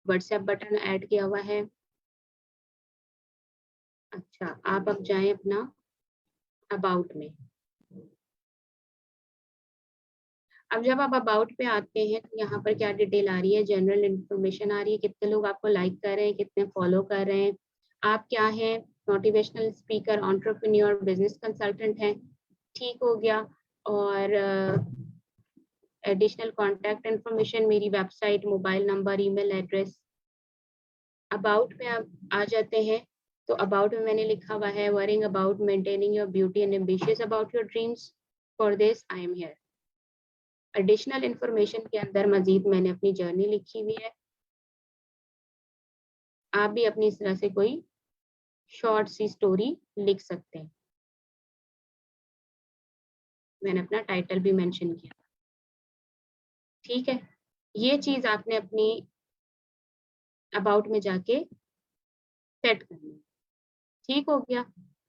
व्हाट्सएप बटन ऐड किया हुआ है। अच्छा, आप अब जाएं अपना अबाउट में। अब जब आप अबाउट पे आते हैं तो यहाँ पर क्या डिटेल आ रही है, जनरल इंफॉर्मेशन आ रही है, कितने लोग आपको लाइक कर रहे हैं, कितने फॉलो कर रहे हैं, आप क्या है, motivational speaker, entrepreneur, business consultant हैं। ठीक हो गया। और एडिशनल कॉन्टैक्ट इन्फॉर्मेशन, मेरी website, mobile number, email address. About में आप आ जाते हैं तो अबाउट में मैंने लिखा हुआ है worrying about maintaining your beauty and ambitious about your dreams, for this I am here. Additional information के अंदर मजीद मैंने अपनी जर्नी लिखी हुई है। आप भी अपनी इस तरह से कोई शॉर्ट सी स्टोरी लिख सकते हैं। मैंने अपना टाइटल भी मेंशन किया, ठीक है। ये चीज आपने अपनी अबाउट में जाके सेट करनी है, ठीक हो गया,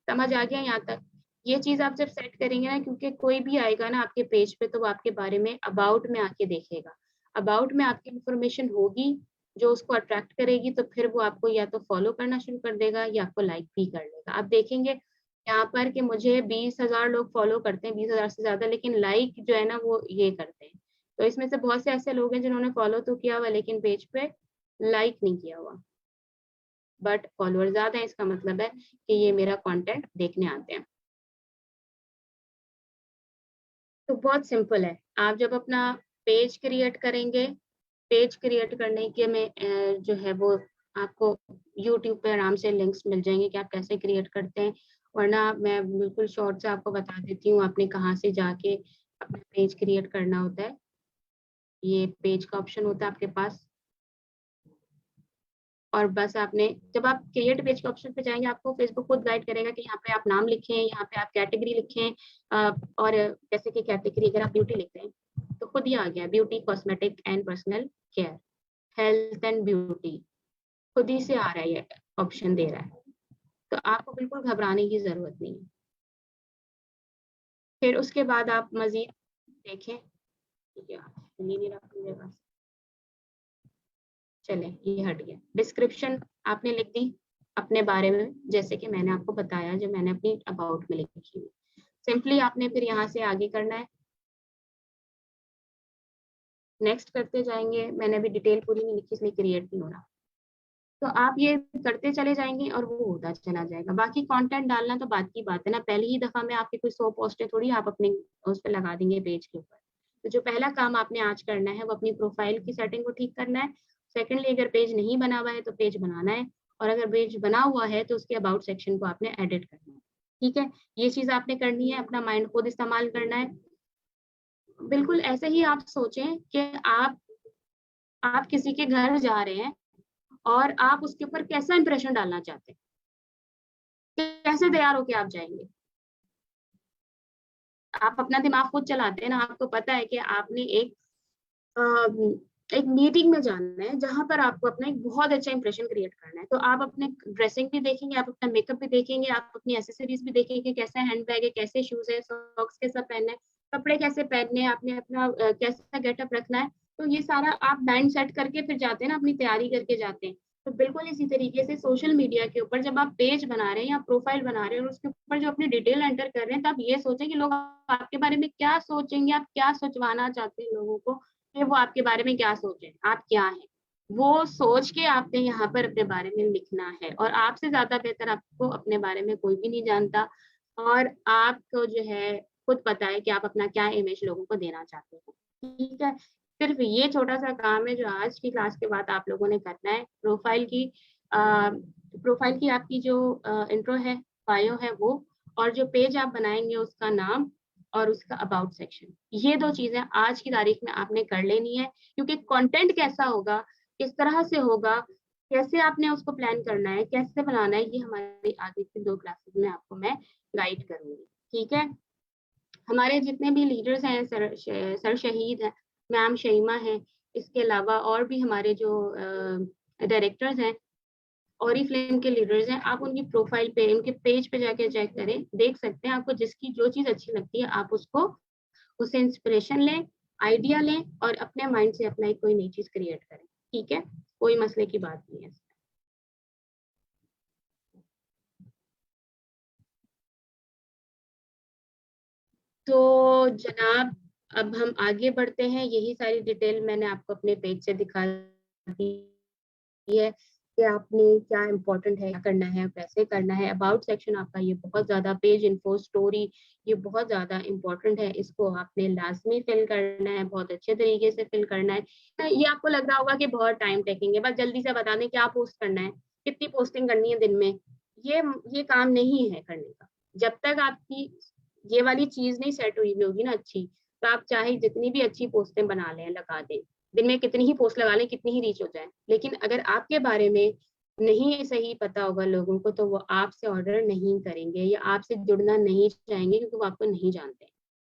समझ आ गया यहाँ तक। ये चीज आप जब सेट करेंगे ना, क्योंकि कोई भी आएगा ना आपके पेज पे तो वो आपके बारे में अबाउट में आके देखेगा। अबाउट में आपकी इंफॉर्मेशन होगी जो उसको अट्रैक्ट करेगी, तो फिर वो आपको या तो फॉलो करना शुरू कर देगा या आपको लाइक भी कर लेगा। आप देखेंगे यहाँ पर कि मुझे 20,000 लोग फॉलो करते हैं, 20,000 से ज्यादा, लेकिन लाइक जो है ना वो ये करते हैं। तो इसमें से बहुत से ऐसे लोग हैं जिन्होंने फॉलो तो किया हुआ लेकिन पेज पे लाइक नहीं किया हुआ, बट फॉलोअर ज्यादा है, इसका मतलब है कि ये मेरा कंटेंट देखने आते हैं। तो बहुत सिंपल है, आप जब अपना पेज क्रिएट करेंगे, पेज क्रिएट करने के में जो है वो आपको यूट्यूब पे आराम से लिंक्स मिल जाएंगे कि आप कैसे क्रिएट करते हैं। वरना मैं बिल्कुल शॉर्ट से आपको बता देती हूँ आपने कहाँ से जाके अपना पेज क्रिएट करना होता है। ये पेज का ऑप्शन होता है आपके पास, और बस आपने जब आप क्रिएट पेज के ऑप्शन पे जाएंगे आपको फेसबुक खुद गाइड करेगा कि यहाँ पे आप नाम लिखें, यहाँ पे आप कैटेगरी लिखें, और जैसे कि कैटेगरी अगर आप ब्यूटी लिखते हैं तो खुद ही आ गया, beauty, cosmetic and personal care, health and beauty, खुद ही से आ रहा है, ये ऑप्शन दे रहा है। तो आपको बिल्कुल घबराने की जरूरत नहीं है। फिर उसके बाद आप मजीद देखें, नहीं रखा मेरे पास, चले ये हट गया। डिस्क्रिप्शन आपने लिख दी अपने बारे में, जैसे कि मैंने आपको बताया जो मैंने अपनी अबाउट में लिखी हुई। सिंपली आपने फिर यहाँ से आगे करना है, नेक्स्ट करते जाएंगे। मैंने अभी डिटेल पूरी नहीं लिखी इसलिए क्रिएट नहीं हो रहा, तो आप ये करते चले जाएंगे और वो होता चला जाएगा। बाकी कंटेंट डालना तो बात की बात है ना, पहली ही दफा में आपकी कोई 100 पोस्टें थोड़ी आप अपने उस पर लगा देंगे पेज के ऊपर। तो जो पहला काम आपने आज करना है वो अपनी प्रोफाइल की सेटिंग को ठीक करना है। सेकेंडली अगर पेज नहीं बना हुआ है तो पेज बनाना है, और अगर पेज बना हुआ है तो उसके अबाउट सेक्शन को आपने एडिट करना है, ठीक है। ये चीज आपने करनी है, अपना माइंड खुद इस्तेमाल करना है। बिल्कुल ऐसे ही आप सोचें कि आप किसी के घर जा रहे हैं और आप उसके ऊपर कैसा इंप्रेशन डालना चाहते हैं, कैसे तैयार होके आप जाएंगे। आप अपना दिमाग खुद चलाते हैं ना, आपको पता है कि आपने एक मीटिंग में जाना है जहां पर आपको अपना एक बहुत अच्छा इंप्रेशन क्रिएट करना है। तो आप अपने ड्रेसिंग भी देखेंगे, आप अपना मेकअप भी देखेंगे, आप अपनी एसेसरीज भी देखेंगे, कैसा हैंडबैग है, कैसे शूज है, सॉक्स कैसा पहनना है, कपड़े कैसे पहनने हैं, आपने अपना कैसा गेटअप रखना है। तो ये सारा आप माइंड सेट करके फिर जाते हैं ना, अपनी तैयारी करके जाते हैं। तो बिल्कुल इसी तरीके से सोशल मीडिया के ऊपर जब आप पेज बना रहे हैं या प्रोफाइल बना रहे हैं और उसके ऊपर जो अपनी डिटेल एंटर कर रहे हैं, तो आप ये सोचें कि लोग आपके बारे में क्या सोचेंगे, आप क्या सोचवाना चाहते हैं लोगों को, कि वो आपके बारे में क्या सोचें, आप क्या हैं, वो सोच के आपने यहाँ पर अपने बारे में लिखना है। और आपसे ज्यादा बेहतर आपको अपने बारे में कोई भी नहीं जानता, और आपको जो है खुद पता है कि आप अपना क्या इमेज लोगों को देना चाहते हैं, ठीक है। सिर्फ ये छोटा सा काम है जो आज की क्लास के बाद आप लोगों ने करना है। प्रोफाइल की आपकी जो इंट्रो है, बायो है वो, और जो पेज आप बनाएंगे उसका नाम और उसका अबाउट सेक्शन, ये दो चीजें आज की तारीख में आपने कर लेनी है। क्योंकि कंटेंट कैसा होगा, किस तरह से होगा, कैसे आपने उसको प्लान करना है, कैसे बनाना है, ये हमारी आगे की 2 क्लासेस में आपको मैं गाइड करूंगी, ठीक है। हमारे जितने भी लीडर्स हैं, सर शहीद है, मैम शहीमा है, इसके अलावा और भी हमारे जो डायरेक्टर्स हैं, और फिल्म के लीडर्स हैं, आप उनकी प्रोफाइल पे, उनके पेज पे जाके चेक करें, देख सकते हैं। आपको जिसकी जो चीज अच्छी लगती है आप उसको, उससे इंस्पिरेशन लें, आइडिया लें और अपने माइंड से अपना एक कोई नई चीज क्रिएट करें, ठीक है। कोई मसले की बात नहीं है। तो जनाब अब हम आगे बढ़ते हैं। यही सारी डिटेल मैंने आपको अपने पेज से दिखा दी है। कि आपने क्या इम्पोर्टेंट है, क्या करना है, कैसे करना है। अबाउट सेक्शन आपका ये बहुत ज़्यादा, पेज इन्फो, स्टोरी, ये बहुत ज़्यादा इम्पोर्टेंट है। इसको आपने लाज़मी फिल करना है, बहुत अच्छे तरीके से फिल करना है। ये आपको लग रहा होगा कि बहुत टाइम टेकिंग है, बस जल्दी से बता दें क्या पोस्ट करना है, कितनी पोस्टिंग करनी है दिन में। ये काम नहीं है करने का। जब तक आपकी ये वाली चीज़ नहीं सेट हुई होगी ना अच्छी, तो आप चाहे जितनी भी अच्छी पोस्टें बना लें, लगा दें, दिन में कितनी ही पोस्ट लगा लें, कितनी ही रीच हो जाए, लेकिन अगर आपके बारे में नहीं सही पता होगा लोगों को, तो वो आपसे ऑर्डर नहीं करेंगे या आपसे जुड़ना नहीं चाहेंगे, क्योंकि वो आपको नहीं जानते।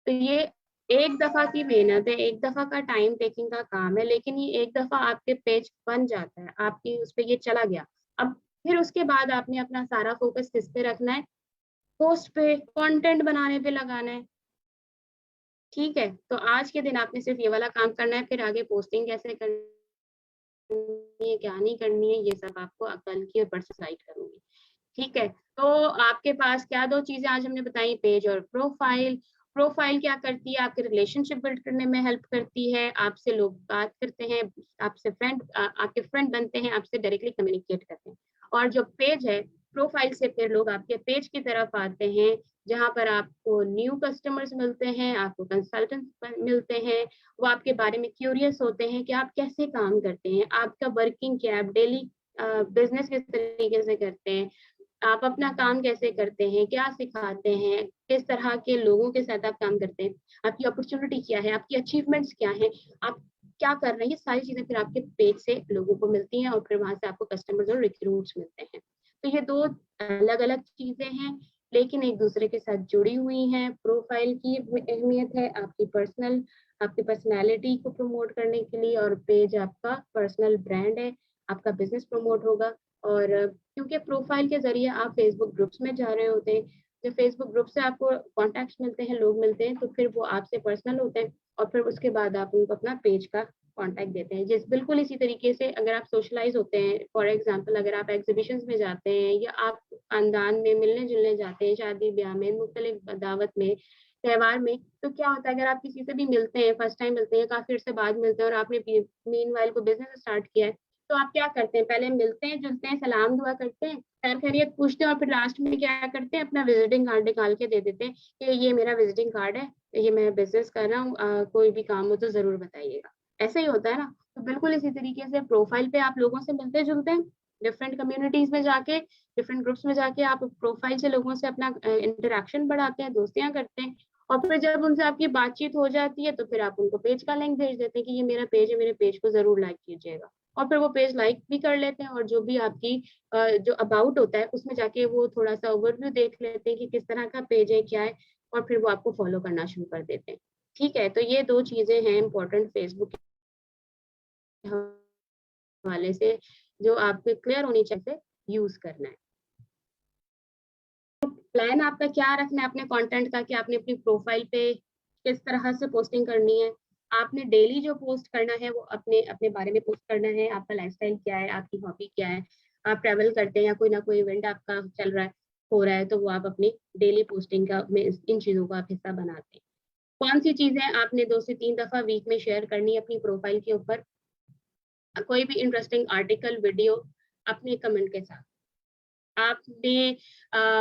तो ये एक दफा की मेहनत है, एक दफा का टाइम टेकिंग का काम है, लेकिन ये एक दफा आपके पेज बन जाता है, आपकी उस पर ये चला गया। अब फिर उसके बाद आपने अपना सारा फोकस किस पे रखना है? पोस्ट पे, कंटेंट बनाने पे लगाना है। ठीक है, तो आज के दिन आपने सिर्फ ये वाला काम करना है, फिर आगे पोस्टिंग कैसे करनी है, क्या नहीं करनी है, ये सब आपको कल की और परसों स्लाइड करूंगी। ठीक है, तो आपके पास क्या दो चीजें आज हमने बताई, पेज और प्रोफाइल। प्रोफाइल क्या करती है? आपके रिलेशनशिप बिल्ड करने में हेल्प करती है, आपसे लोग बात करते हैं, आपसे आपके फ्रेंड बनते हैं, आपसे डायरेक्टली कम्युनिकेट करते हैं। और जो पेज है, प्रोफाइल से फिर लोग आपके पेज की तरफ आते हैं, जहां पर आपको न्यू कस्टमर्स मिलते हैं, आपको कंसल्टेंट मिलते हैं, वो आपके बारे में क्यूरियस होते हैं कि आप कैसे काम करते हैं, आपका वर्किंग क्या है, आप डेली बिजनेस किस तरीके से करते हैं, आप अपना काम कैसे करते हैं, क्या सिखाते हैं, किस तरह के लोगों के साथ आप काम करते हैं, आपकी अपॉर्चुनिटी क्या है, आपकी अचीवमेंट्स क्या है, आप क्या कर रहे हैं, ये सारी चीजें फिर आपके पेज से लोगों को मिलती हैं और फिर वहां से आपको कस्टमर्स और रिक्रूट्स मिलते हैं। तो ये दो अलग अलग चीजें हैं, लेकिन एक दूसरे के साथ जुड़ी हुई हैं। प्रोफाइल की अहमियत है आपकी पर्सनैलिटी को प्रमोट करने के लिए, और पेज आपका पर्सनल ब्रांड है, आपका बिजनेस प्रमोट होगा। और क्योंकि प्रोफाइल के जरिए आप फेसबुक ग्रुप्स में जा रहे होते हैं, जब फेसबुक ग्रुप से आपको कॉन्टैक्ट्स मिलते हैं, लोग मिलते हैं, तो फिर वो आपसे पर्सनल होते हैं, और फिर उसके बाद आप उनको अपना पेज का कॉन्टैक्ट देते हैं। जिस बिल्कुल इसी तरीके से अगर आप सोशलाइज होते हैं, फॉर एग्जाम्पल अगर आप एग्जीबिशंस में जाते हैं, या आप खानदान में मिलने जुलने जाते हैं, शादी ब्याह में, मुख्तलिफ दावत में, त्योहार में, तो क्या होता है अगर आप किसी से भी मिलते हैं, फर्स्ट टाइम मिलते हैं, काफी अर्से बाद मिलते हैं, और आपने मीनवाइल को बिजनेस स्टार्ट किया है, तो आप क्या करते हैं? पहले मिलते हैं, जुलते हैं, सलाम दुआ करते हैं, खैर खैरियत पूछते हैं, और फिर लास्ट में क्या करते हैं? अपना विजिटिंग कार्ड निकाल के दे देते हैं कि ये मेरा विजिटिंग कार्ड है, ये मैं बिजनेस कर रहा हूँ, कोई भी काम हो तो जरूर बताइएगा। ऐसा ही होता है ना? तो बिल्कुल इसी तरीके से प्रोफाइल पे आप लोगों से मिलते जुलते हैं, डिफरेंट कम्युनिटीज में जाके, डिफरेंट ग्रुप्स में जाके आप प्रोफाइल से लोगों से अपना इंटरेक्शन बढ़ाते हैं, दोस्तियां करते हैं, और फिर जब उनसे आपकी बातचीत हो जाती है, तो फिर आप उनको पेज का लिंक भेज देते हैं कि ये मेरा पेज है, मेरे पेज को जरूर लाइक कीजिएगा। और फिर वो पेज लाइक भी कर लेते हैं, और जो भी आपकी जो अबाउट होता है उसमें जाके वो थोड़ा सा ओवरव्यू देख लेते हैं कि किस तरह का पेज है, क्या है, और फिर वो आपको फॉलो करना शुरू कर देते हैं। ठीक है, तो ये दो चीजें हैं इंपॉर्टेंट फेसबुक के हवाले से, जो आपको क्लियर होनी चाहिए यूज करना है। प्लान आपका क्या रखना है अपने कंटेंट का, कि आपने अपनी प्रोफाइल पे किस तरह से पोस्टिंग करनी है। आपने डेली जो पोस्ट करना है वो अपने अपने बारे में पोस्ट करना है, आपका लाइफस्टाइल क्या है, आपकी हॉबी क्या है, आप ट्रैवल करते हैं या कोई ना कोई इवेंट आपका चल रहा है, हो रहा है, तो वो आप अपनी डेली पोस्टिंग का में इन चीजों का आप हिस्सा बनाते हैं। कौन सी चीजें आपने 2 से 3 दफा वीक में शेयर करनी है अपनी प्रोफाइल के ऊपर? कोई भी इंटरेस्टिंग आर्टिकल, वीडियो अपने कमेंट के साथ। आपने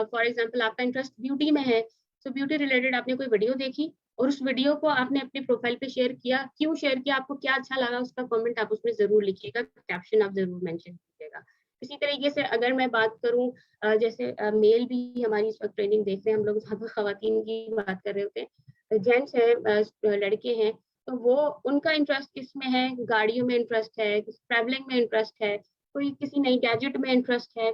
फॉर एग्जांपल आपका इंटरेस्ट ब्यूटी में है, तो ब्यूटी रिलेटेड आपने कोई वीडियो देखी और उस वीडियो को आपने अपने प्रोफाइल पे शेयर किया, क्यों शेयर किया, आपको क्या अच्छा लगा, उसका कमेंट आप उसमें जरूर लिखिएगा, कैप्शन आप जरूर मेंशन कीजिएगा। इसी तरीके से अगर मैं बात करूं, जैसे मेल भी हमारी इस वक्त ट्रेनिंग देख रहे हैं हम लोग, ज्यादा खवातीन की बात कर रहे होते हैं, जेंट्स हैं, लड़के हैं, तो वो उनका इंटरेस्ट किसमें है? गाड़ियों में इंटरेस्ट है, ट्रैवलिंग में इंटरेस्ट है, कोई किसी नई गैजेट में इंटरेस्ट है,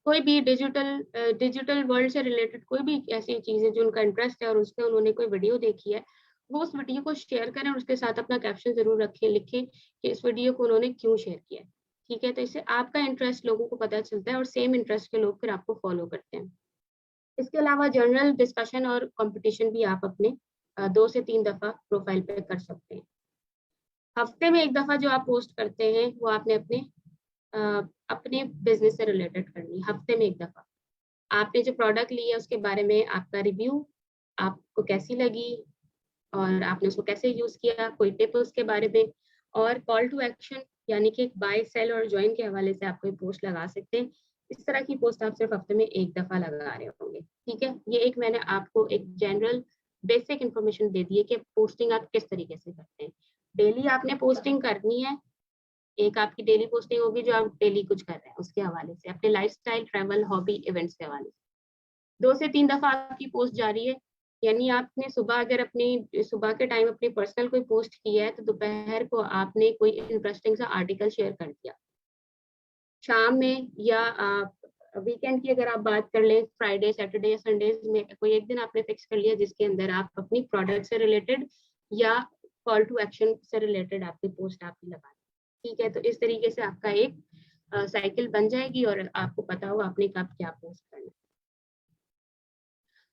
कोई भी डिजिटल वर्ल्ड से रिलेटेड कोई भी ऐसी चीज है जो उनका इंटरेस्ट है और उसमें उन्होंने कोई वीडियो देखी है, वो उस वीडियो को शेयर करें और उसके साथ अपना कैप्शन जरूर रखें, लिखें कि इस वीडियो को उन्होंने क्यों शेयर किया है। ठीक है, तो इससे आपका इंटरेस्ट लोगों को पता चलता है और सेम इंटरेस्ट के लोग फिर आपको फॉलो करते हैं। इसके अलावा जर्नल डिस्कशन और कंपटीशन भी आप अपने 2 से 3 दफा प्रोफाइल पे कर सकते हैं। हफ्ते में 1 दफा जो आप पोस्ट करते हैं वो आपने अपने बिजनेस से रिलेटेड करनी है। हफ्ते में 1 दफा आपने जो प्रोडक्ट लिया उसके बारे में आपका रिव्यू, आपको कैसी लगी और आपने उसको कैसे यूज किया, कोई टिप उसके बारे में, और कॉल टू एक्शन यानी कि बाय सेल और ज्वाइन के हवाले से आप कोई पोस्ट लगा सकते हैं। इस तरह की पोस्ट आप सिर्फ हफ्ते में एक दफा लगा रहे होंगे। ठीक है, ये एक मैंने आपको एक जनरल बेसिक इंफॉर्मेशन दे दी है कि पोस्टिंग आप किस तरीके से करते हैं। डेली आपने पोस्टिंग करनी है, एक आपकी डेली पोस्टिंग होगी जो आप डेली कुछ कर रहे हैं उसके हवाले से, अपने लाइफस्टाइल, ट्रैवल, हॉबी, इवेंट्स के हवाले से। 2 से 3 दफा आपकी पोस्ट जारी है, यानी आपने सुबह अगर अपनी सुबह के टाइम अपनी पर्सनल कोई पोस्ट किया है तो दोपहर को आपने कोई इंटरेस्टिंग सा आर्टिकल शेयर कर दिया। शाम में या वीकेंड की अगर आप बात कर लें, फ्राइडे, सैटरडे या संडे में कोई एक दिन आपने फिक्स कर लिया जिसके अंदर आप अपनी प्रोडक्ट से रिलेटेड या कॉल टू एक्शन से रिलेटेड आपकी पोस्ट आपने लगा दी। ठीक है, तो इस तरीके से आपका एक साइकिल बन जाएगी और आपको पता होगा आपने कब क्या पोस्ट करना है।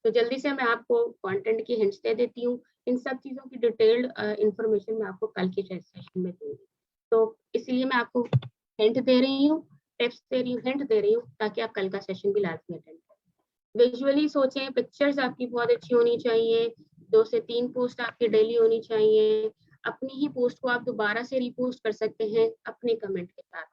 तो जल्दी से मैं आपको कंटेंट की हिंट्स दे देती हूँ। इन सब चीजों की डिटेल्ड इंफॉर्मेशन मैं आपको कल के सेशन में दूंगी। तो इसलिए मैं आपको हिंट दे रही हूँ, टिप्स दे रही हूँ, हिंट दे रही हूँ ताकि आप कल का सेशन भी लाजमी अटेंड करें। विजुअली सोचें, पिक्चर्स आपकी बहुत अच्छी होनी चाहिए, 2 से 3 पोस्ट आपकी डेली होनी चाहिए। अपनी ही पोस्ट को आप दोबारा से रीपोस्ट कर सकते हैं अपने कमेंट के साथ।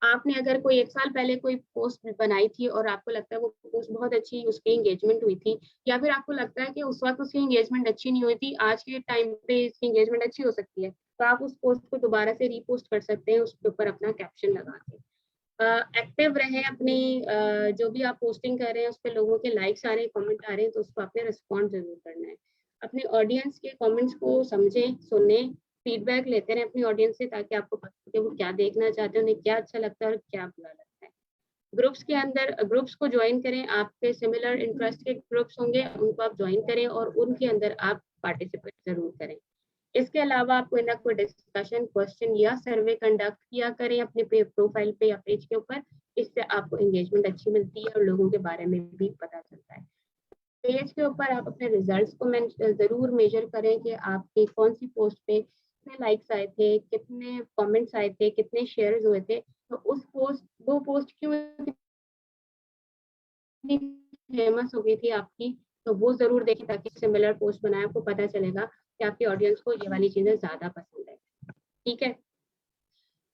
आपने अगर कोई 1 साल पहले कोई पोस्ट बनाई थी और आपको लगता है वो पोस्ट बहुत अच्छी उसकी एंगेजमेंट हुई थी, या फिर आपको लगता है कि उस वक्त उसकी एंगेजमेंट अच्छी नहीं हुई थी, आज के टाइम पे इसकी एंगेजमेंट अच्छी हो सकती है, तो आप उस पोस्ट को दोबारा से रीपोस्ट कर सकते हैं उसके ऊपर अपना कैप्शन लगा के। एक्टिव रहें अपनी, जो भी आप पोस्टिंग कर रहे हैं उस पर लोगों के लाइक्स आ रहे हैं, कमेंट आ रहे हैं, तो उसको आपने रिस्पॉन्ड जरूर करना है। अपने ऑडियंस के कमेंट्स को समझें, सुने, फीडबैक लेते रहे अपनी ऑडियंस से ताकि आपको पता हो कि वो क्या देखना चाहते हैं, उन्हें क्या अच्छा लगता है और क्या बुरा लगता है। ग्रुप्स के अंदर ग्रुप्स को ज्वाइन करें, आपके सिमिलर इंटरेस्ट के ग्रुप्स होंगे उनको आप ज्वाइन करें और उनके अंदर आप पार्टिसिपेट जरूर करें। इसके अलावा आप कोई ना कोई डिस्कशन, क्वेश्चन या सर्वे कंडक्ट किया करें अपने प्रोफाइल पे या पेज के ऊपर। इससे आपको एंगेजमेंट अच्छी मिलती है और लोगों के बारे में भी पता चलता है। पेज के ऊपर आप अपने रिजल्ट्स को जरूर मेजर करें कि आपकी कौन सी पोस्ट पे कितने लाइक्स आए थे, कितने कमेंट्स आए थे, कितने शेयर्स हुए थे, तो वो पोस्ट क्यों इतनी फेमस हो गई थी आपकी, तो वो जरूर देखें ताकि सिमिलर पोस्ट बनाए, आपको पता चलेगा कि आपकी ऑडियंस को ये वाली चीजें ज्यादा पसंद है। ठीक है,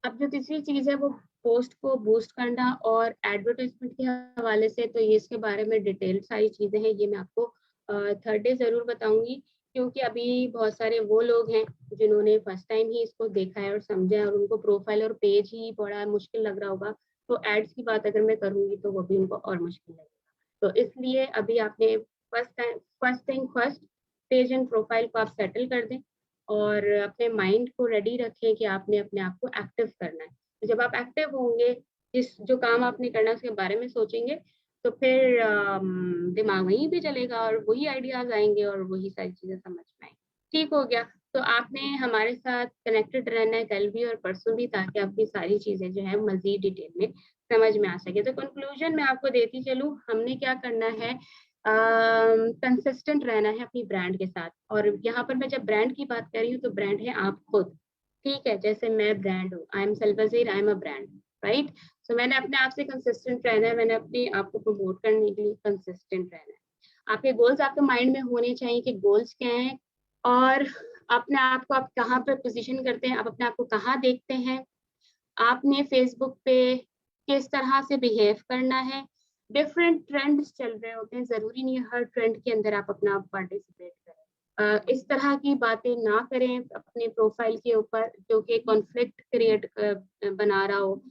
अब जो तीसरी चीज है वो पोस्ट को बूस्ट करना और एडवर्टाइजमेंट के हवाले से, तो ये इसके बारे में डिटेल सारी चीजें हैं, ये मैं आपको थर्ड डे जरूर बताऊंगी, क्योंकि अभी बहुत सारे वो लोग हैं जिन्होंने फर्स्ट टाइम ही इसको देखा है और समझा है और उनको प्रोफाइल और पेज ही बड़ा मुश्किल लग रहा होगा, तो एड्स की बात अगर मैं करूंगी तो वो भी उनको और मुश्किल लगेगा। तो इसलिए अभी आपने first thing first, page and profile को आप सेटल कर दें और अपने माइंड को रेडी रखें कि आपने अपने आप को एक्टिव करना है। तो जब आप एक्टिव होंगे, जिस जो काम आपने करना है उसके बारे में सोचेंगे, तो फिर दिमाग वहीं भी चलेगा और वही आइडियाज आएंगे और वही सारी चीजें समझ में आएंगी। ठीक हो गया, तो आपने हमारे साथ कनेक्टेड रहना है कल भी और परसों भी ताकि आपकी सारी चीजें जो है मजीद डिटेल में समझ में आ सके। तो कंक्लूजन में आपको देती चलूँ, हमने क्या करना है, कंसिस्टेंट रहना है अपनी ब्रांड के साथ। और यहाँ पर मैं जब ब्रांड की बात कर रही हूँ तो ब्रांड है आप खुद। ठीक है, जैसे मैं ब्रांड हूँ, आई एम सेल्वजीर, I am a brand, right. So मैंने अपने आप से कंसिस्टेंट रहना है, मैंने अपने आप को प्रमोट करने के लिए कंसिस्टेंट रहना है। आपके गोल्स आपके माइंड में होने चाहिए कि गोल्स क्या हैं और अपने आप को आप कहाँ पर पोजीशन करते हैं, आप अपने आप को कहाँ देखते हैं, आपने फेसबुक पे किस तरह से बिहेव करना है। डिफरेंट ट्रेंड्स चल रहे होते हैं, जरूरी नहीं है हर ट्रेंड के अंदर आप अपना पार्टिसिपेट करें। इस तरह की बातें ना करें अपने प्रोफाइल के ऊपर जो कि कॉन्फ्लिक्ट क्रिएट बना रहा हो।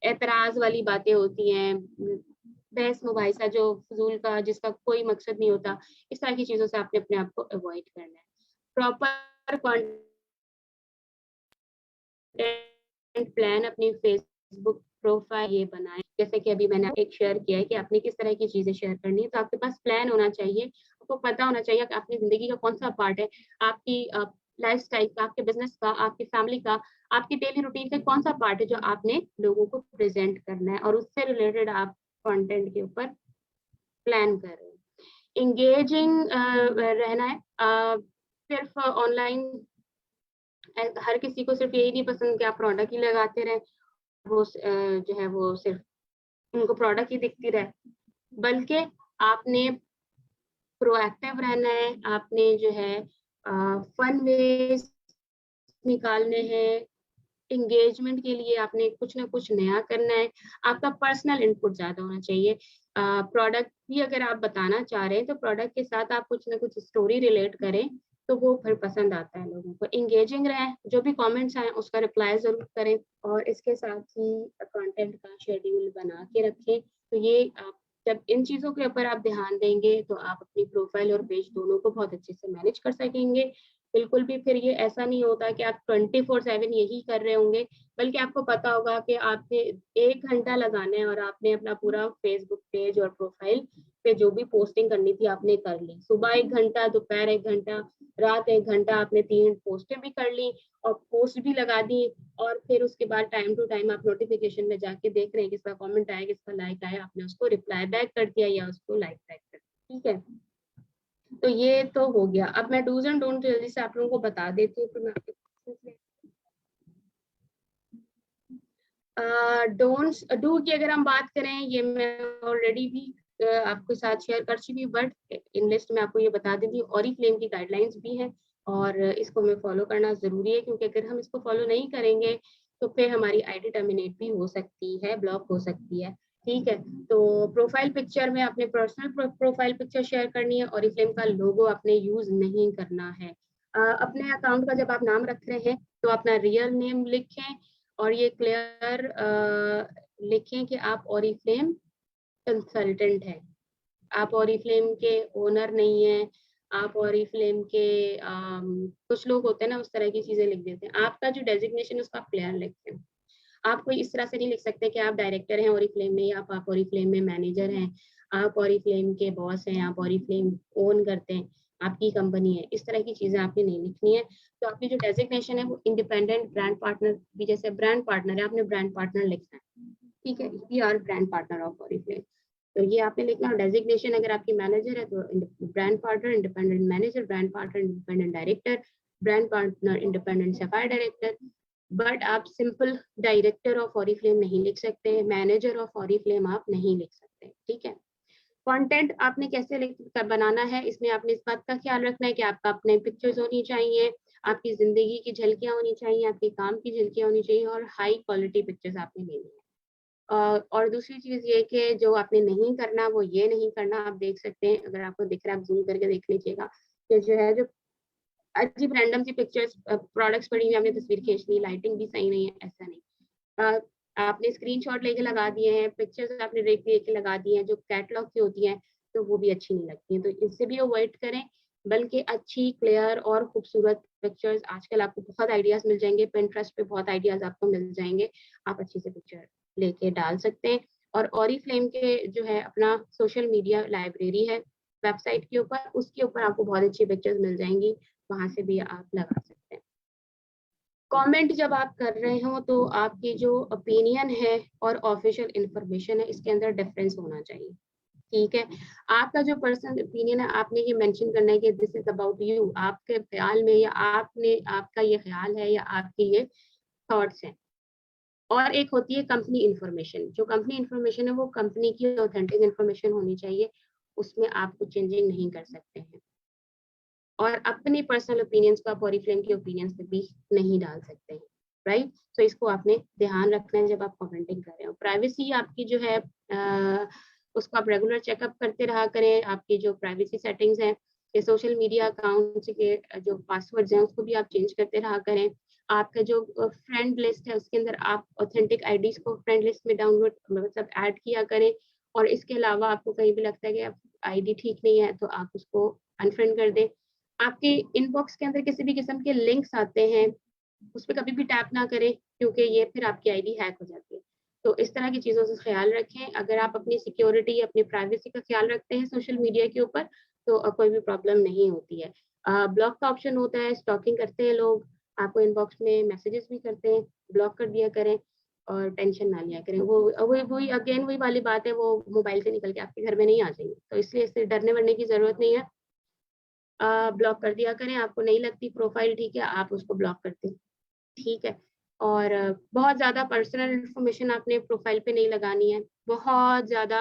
एतराज वाली बातें होती हैं, बहस मुबाहिसा जो फजूल का जिसका कोई मकसद नहीं होता, इस तरह की चीजों से आपने अपने आप को अवॉइड करना है। प्रॉपर प्लान अपनी फेसबुक प्रोफाइल ये बनाएं, जैसे कि अभी मैंने एक शेयर किया है कि आपने किस तरह की चीजें शेयर करनी है, तो आपके पास प्लान होना चाहिए, आपको पता होना चाहिए कि अपनी जिंदगी का कौन सा पार्ट है, आपकी लाइफस्टाइल का, आपके बिजनेस का, आपकी फैमिली का, आपकी डेली रूटीन का कौन सा पार्ट है जो आपने लोगों को प्रेजेंट करना है और उससे रिलेटेड आप कंटेंट के ऊपर प्लान कर रहे हैं। इंगेजिंग रहना है, सिर्फ ऑनलाइन हर किसी को सिर्फ यही नहीं पसंद कि आप प्रोडक्ट ही लगाते रहे, वो जो है वो सिर्फ उनको प्रोडक्ट ही दिखती रहे, बल्कि आपने प्रोएक्टिव रहना है, आपने जो है फन वेज निकालने हैं, एंगेजमेंट के लिए आपने कुछ ना कुछ नया करना है, आपका पर्सनल इनपुट ज़्यादा होना चाहिए। प्रोडक्ट भी अगर आप बताना चाह रहे हैं, तो प्रोडक्ट के साथ आप कुछ ना कुछ स्टोरी रिलेट करें, तो वो फिर पसंद आता है लोगों को। एंगेजिंग रहें, जो भी कमेंट्स आएँ उसका रिप्लाई ज़रूर करें और इसके साथ ही कंटेंट का शेड्यूल बना के रखें। तो ये आप जब इन चीज़ों के ऊपर आप ध्यान देंगे, तो आप अपनी प्रोफाइल और पेज दोनों को बहुत अच्छे से मैनेज कर सकेंगे। बिल्कुल भी फिर ये ऐसा नहीं होता कि आप 24/7 यही कर रहे होंगे, बल्कि आपको पता होगा कि आपने 1 घंटा लगाना है और आपने अपना पूरा फेसबुक पेज और प्रोफाइल पे जो भी पोस्टिंग करनी थी आपने कर ली। सुबह 1 घंटा, दोपहर 1 घंटा, रात 1 घंटा आपने 3 पोस्टें भी कर ली और पोस्ट भी लगा दी और फिर उसके बाद टाइम टू टाइम आप नोटिफिकेशन में जाके देख रहे हैं किसका कमेंट आया, किसका लाइक आया, आपने उसको रिप्लाई बैक कर दिया या उसको लाइक बैक कर दिया। ठीक है? तो ये तो हो गया। अब मैं डूज़ एंड डोंट जल्दी से आप लोगों को बता देती हूँ, फिर मैं आपके डोंट्स डू की अगर हम बात करें, ये मैं ऑलरेडी भी आपके साथ शेयर कर चुकी हूँ, बट इन लिस्ट में आपको ये बता देती हूँ। ऑरिफ्लेम की गाइडलाइंस भी हैं और इसको हमें फॉलो करना ज़रूरी है, क्योंकि अगर हम इसको फॉलो नहीं करेंगे तो फिर हमारी आईडी टर्मिनेट भी हो सकती है, ब्लॉक हो सकती है। ठीक है? तो प्रोफाइल पिक्चर में अपने पर्सनल प्रोफाइल पिक्चर शेयर करनी है, ऑरिफ्लेम का लोगो आपने यूज़ नहीं करना है। अपने अकाउंट का जब आप नाम रख रहे हैं, तो अपना रियल नेम लिखें और ये क्लियर लिखें कि आप ऑरिफ्लेम कंसल्टेंट हैं। आप ऑरिफ्लेम के ओनर नहीं हैं, आप ऑरिफ्लेम के कुछ लोग होते हैं ना उस तरह की चीज़ें लिख देते हैं। आपका जो डेज़िग्नेशन है उसको आप क्लियर लिखें। आप कोई इस तरह से नहीं लिख सकते कि आप डायरेक्टर हैं ऑरिफ्लेम में या आप ऑरिफ्लेम में मैनेजर हैं, आप ऑरिफ्लेम के बॉस हैं, आप ऑरिफ्लेम ओन करते हैं, आपकी कंपनी है। इस तरह की चीज़ें आपने नहीं लिखनी है। तो आपकी जो डेज़िग्नेशन है वो इंडिपेंडेंट ब्रांड पार्टनर भी, जैसे ब्रांड पार्टनर है, आपने ब्रांड पार्टनर लिखना है। ठीक है? We are brand partner of Oriflame. तो ये आपने लिखना है। डेज़िग्नेशन अगर आपकी मैनेजर है तो brand partner, independent manager, brand partner, independent director, brand partner, independent supplier director. But आप सिंपल डायरेक्टर ऑफ ऑरिफ्लेम नहीं लिख सकते, मैनेजर ऑफ ऑरिफ्लेम आप नहीं लिख सकते। ठीक है? कंटेंट आपने कैसे बनाना है, इसमें आपने इस बात का ख्याल रखना है कि आपका अपने पिक्चर्स होनी चाहिए, आपकी जिंदगी की झलकियां होनी चाहिए, आपके काम की झलकियां होनी चाहिए और हाई क्वालिटी पिक्चर्स आपने लेनी है। और दूसरी चीज ये कि जो आपने नहीं करना वो ये नहीं करना, आप देख सकते हैं, अगर आपको दिख रहा है आप जूम करके देख लीजिएगा कि जो है जो अजीब रैंडम सी पिक्चर्स प्रोडक्ट्स पड़ी हुई, आपने तस्वीर खींच ली, लाइटिंग भी सही नहीं है, ऐसा नहीं। अ, आपने स्क्रीनशॉट लेके लगा दिए हैं, पिक्चर्स आपने देख लेके लगा दी हैं जो कैटलॉग की होती हैं, तो वो भी अच्छी नहीं लगती हैं, तो इनसे भी अवॉइड करें। बल्कि अच्छी, क्लियर और खूबसूरत पिक्चर्स, आजकल आपको बहुत आइडियाज मिल जाएंगे, पिंटरेस्ट पे बहुत आइडियाज आपको मिल जाएंगे, आप अच्छी से पिक्चर लेके डाल सकते हैं। और ऑरिफ्लेम के जो है अपना सोशल मीडिया लाइब्रेरी है वेबसाइट के ऊपर, उसके ऊपर आपको बहुत अच्छी पिक्चर्स मिल जाएंगी, वहां से भी आप लगा सकते हैं। कमेंट जब आप कर रहे हो तो आपकी जो ओपिनियन है और ऑफिशियल इंफॉर्मेशन है, इसके अंदर डिफरेंस होना चाहिए। ठीक है? आपका जो पर्सनल ओपिनियन है आपने ये मेंशन करना है कि दिस इज अबाउट यू, आपके ख्याल में, या आपने, आपका ये ख्याल है या आपकी ये थॉट्स हैं। और एक होती है कंपनी इंफॉर्मेशन, जो कंपनी इंफॉर्मेशन है वो कंपनी की ऑथेंटिक इंफॉर्मेशन होनी चाहिए, उसमें आप कुछ चेंजिंग नहीं कर सकते हैं। और अपनी पर्सनल ओपिनियंस को आप ऑरिफ्लेम के ओपिनियंस पे भी नहीं डाल सकते हैं, राइट? तो इसको आपने ध्यान रखना है जब आप कमेंटिंग कर रहे हो। प्राइवेसी आपकी जो है उसको आप रेगुलर चेकअप करते रहा करें। आपकी जो प्राइवेसी सेटिंग्स हैं, ये सोशल मीडिया अकाउंट्स के जो पासवर्ड्स हैं उसको भी आप चेंज करते रहा करें। आपका जो फ्रेंड लिस्ट है उसके अंदर आप ऑथेंटिक आईडीज को फ्रेंड लिस्ट में डाउनलोड मतलब ऐड किया करें। और इसके अलावा आपको कहीं भी लगता है कि आईडी ठीक नहीं है तो आप उसको अनफ्रेंड कर दें। आपके इनबॉक्स के अंदर किसी भी किस्म के लिंक्स आते हैं, उस पे कभी भी टैप ना करें, क्योंकि ये फिर आपकी आईडी हैक हो जाती है। तो इस तरह की चीज़ों से ख़्याल रखें। अगर आप अपनी सिक्योरिटी, अपनी प्राइवेसी का ख़्याल रखते हैं सोशल मीडिया के ऊपर, तो कोई भी प्रॉब्लम नहीं होती है। ब्लॉक का ऑप्शन होता है, स्टॉकिंग करते हैं लोग, आपको इनबॉक्स में मैसेजेस भी करते हैं, ब्लॉक कर दिया करें और टेंशन ना लिया करें। वो वही अगेन वही वाली बात है, वो मोबाइल से निकल के आपके घर में नहीं आ जाएँगे। तो इसलिए इससे डरने-वरने की ज़रूरत नहीं है। ब्लॉक कर दिया करें, आपको नहीं लगती प्रोफाइल ठीक है, आप उसको ब्लॉक कर दें, ठीक है? और बहुत ज़्यादा पर्सनल इन्फॉर्मेशन आपने प्रोफाइल पे नहीं लगानी है, बहुत ज़्यादा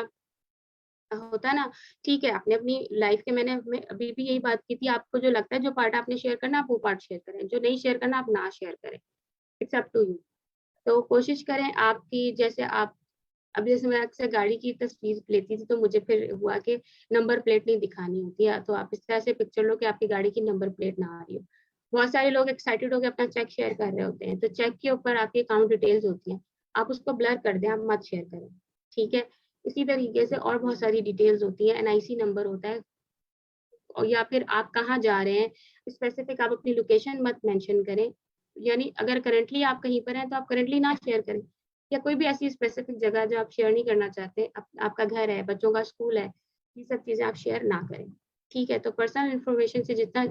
होता है ना, ठीक है, आपने अपनी लाइफ के, मैंने अभी भी यही बात की थी, आपको जो लगता है जो पार्ट आपने शेयर करना, आप वो पार्ट शेयर करें, जो नहीं शेयर करना, आप ना शेयर करें, इट्स अप टू यू। तो कोशिश करें आपकी जैसे आप अब जैसे मैं अक्सर गाड़ी की तस्वीर लेती थी तो मुझे फिर हुआ कि नंबर प्लेट नहीं दिखानी होती है, तो आप इस तरह से पिक्चर लो कि आपकी गाड़ी की नंबर प्लेट ना आ रही हो। बहुत सारे लोग एक्साइटेड होकर अपना चेक शेयर कर रहे होते हैं, तो चेक के ऊपर आपकी अकाउंट डिटेल्स होती हैं, आप उसको ब्लर कर दें, आप मत शेयर करें, ठीक है? इसी तरीके से और बहुत सारी डिटेल्स होती हैं, एनआईसी नंबर होता है और या फिर आप कहाँ जा रहे हैं, स्पेसिफिक आप अपनी लोकेशन मत मेंशन करें। यानी अगर करंटली आप कहीं पर हैं, तो आप करंटली ना शेयर करें या कोई भी ऐसी स्पेसिफिक जगह जो आप शेयर नहीं करना चाहते, आपका घर है, बच्चों का स्कूल है, ये सब चीज़ें आप शेयर ना करें, ठीक है? तो पर्सनल इन्फॉर्मेशन से जितना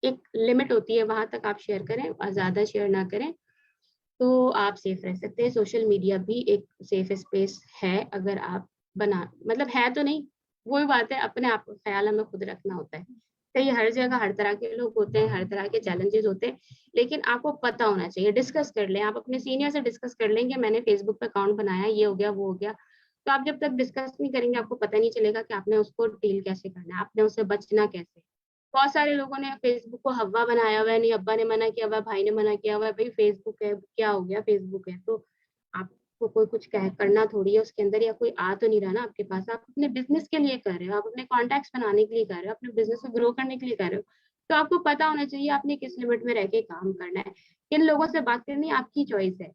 एक लिमिट होती है, वहाँ तक आप शेयर करें और ज़्यादा शेयर ना करें, तो आप सेफ रह सकते हैं। सोशल मीडिया भी एक सेफ स्पेस है अगर आप बना मतलब है तो नहीं, वही बात है अपने आप ख़्याल हमें खुद रखना होता है। सही हर जगह हर तरह के लोग होते हैं, हर तरह के चैलेंजेज़ होते हैं, लेकिन आपको पता होना चाहिए, डिस्कस कर लें, आप अपने सीनियर से डिस्कस कर लें कि मैंने फेसबुक पे अकाउंट बनाया, ये हो गया, वो हो गया। तो आप जब तक डिस्कस नहीं करेंगे, आपको पता नहीं चलेगा कि आपने उसको डील कैसे करना है, आपने उससे बचना कैसे है। बहुत सारे लोगों ने फेसबुक को हव्वा बनाया हुआ है, नहीं अब्बा ने मना किया हुआ है, भाई ने मना किया हुआ है, भई फेसबुक है, क्या हो गया फेसबुक है। तो आपको कोई कुछ कह करना थोड़ी है उसके अंदर या कोई आ तो नहीं रहा ना आपके पास, आप अपने बिज़नेस के लिए कर रहे हो, आप अपने कॉन्टैक्ट्स बनाने के लिए कर रहे हो, अपने बिज़नेस को ग्रो करने के लिए कर रहे हो। तो आपको पता होना चाहिए आपने किस लिमिट में रह के काम करना है, किन लोगों से बात करनी है आपकी चॉइस है।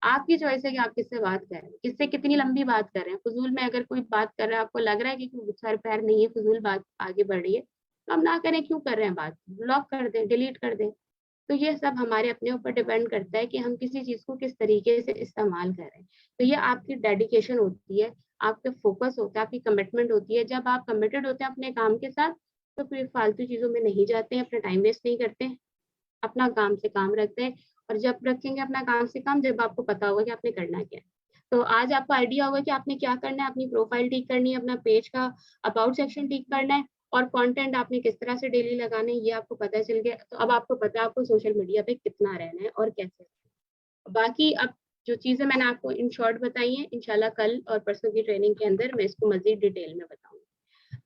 आपकी चॉइस है कि आप किससे बात कर रहे हैं, किससे कितनी लंबी बात कर रहे हैं। फ़िज़ूल में अगर कोई बात कर रहा है, आपको लग रहा है कि कोई सर-पैर नहीं है, फ़िज़ूल बात आगे बढ़ रही है, तो हम ना करें, क्यों कर रहे हैं बात? ब्लॉक कर दें, डिलीट कर दें। तो ये सब हमारे अपने ऊपर डिपेंड करता है कि हम किसी चीज़ को किस तरीके से इस्तेमाल कर रहे हैं। तो ये आपकी डेडिकेशन होती है, आपका फ़ोकस होता है, आपकी कमिटमेंट होती है। जब आप कमिटेड होते हैं अपने काम के साथ, तो फिर फालतू चीज़ों में नहीं जाते हैं, अपना टाइम वेस्ट नहीं करते हैं। अपना काम से काम रखते हैं और जब रखेंगे अपना काम से काम जब आपको पता होगा कि आपने करना क्या है। तो आज आपको आइडिया होगा कि आपने क्या करना है, अपनी प्रोफाइल ठीक करनी है, अपना पेज का अबाउट सेक्शन ठीक करना है और कंटेंट आपने किस तरह से डेली लगाने हैं, ये आपको पता चल गया। तो अब आपको पता है आपको सोशल मीडिया पे कितना रहना है और कैसे। बाकी अब जो चीज़ें मैंने आपको इन शॉर्ट बताई हैं, इंशाल्लाह कल और परसों की ट्रेनिंग के अंदर मैं इसको मज़ीद डिटेल में बताऊँगी।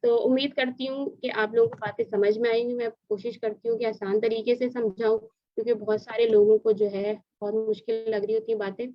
तो उम्मीद करती हूँ कि आप लोगों को बातें समझ में आई होंगी। मैं कोशिश करती हूँ कि आसान तरीके से समझाऊँ, क्योंकि बहुत सारे लोगों को जो है बहुत मुश्किल लग रही होती हैं बातें।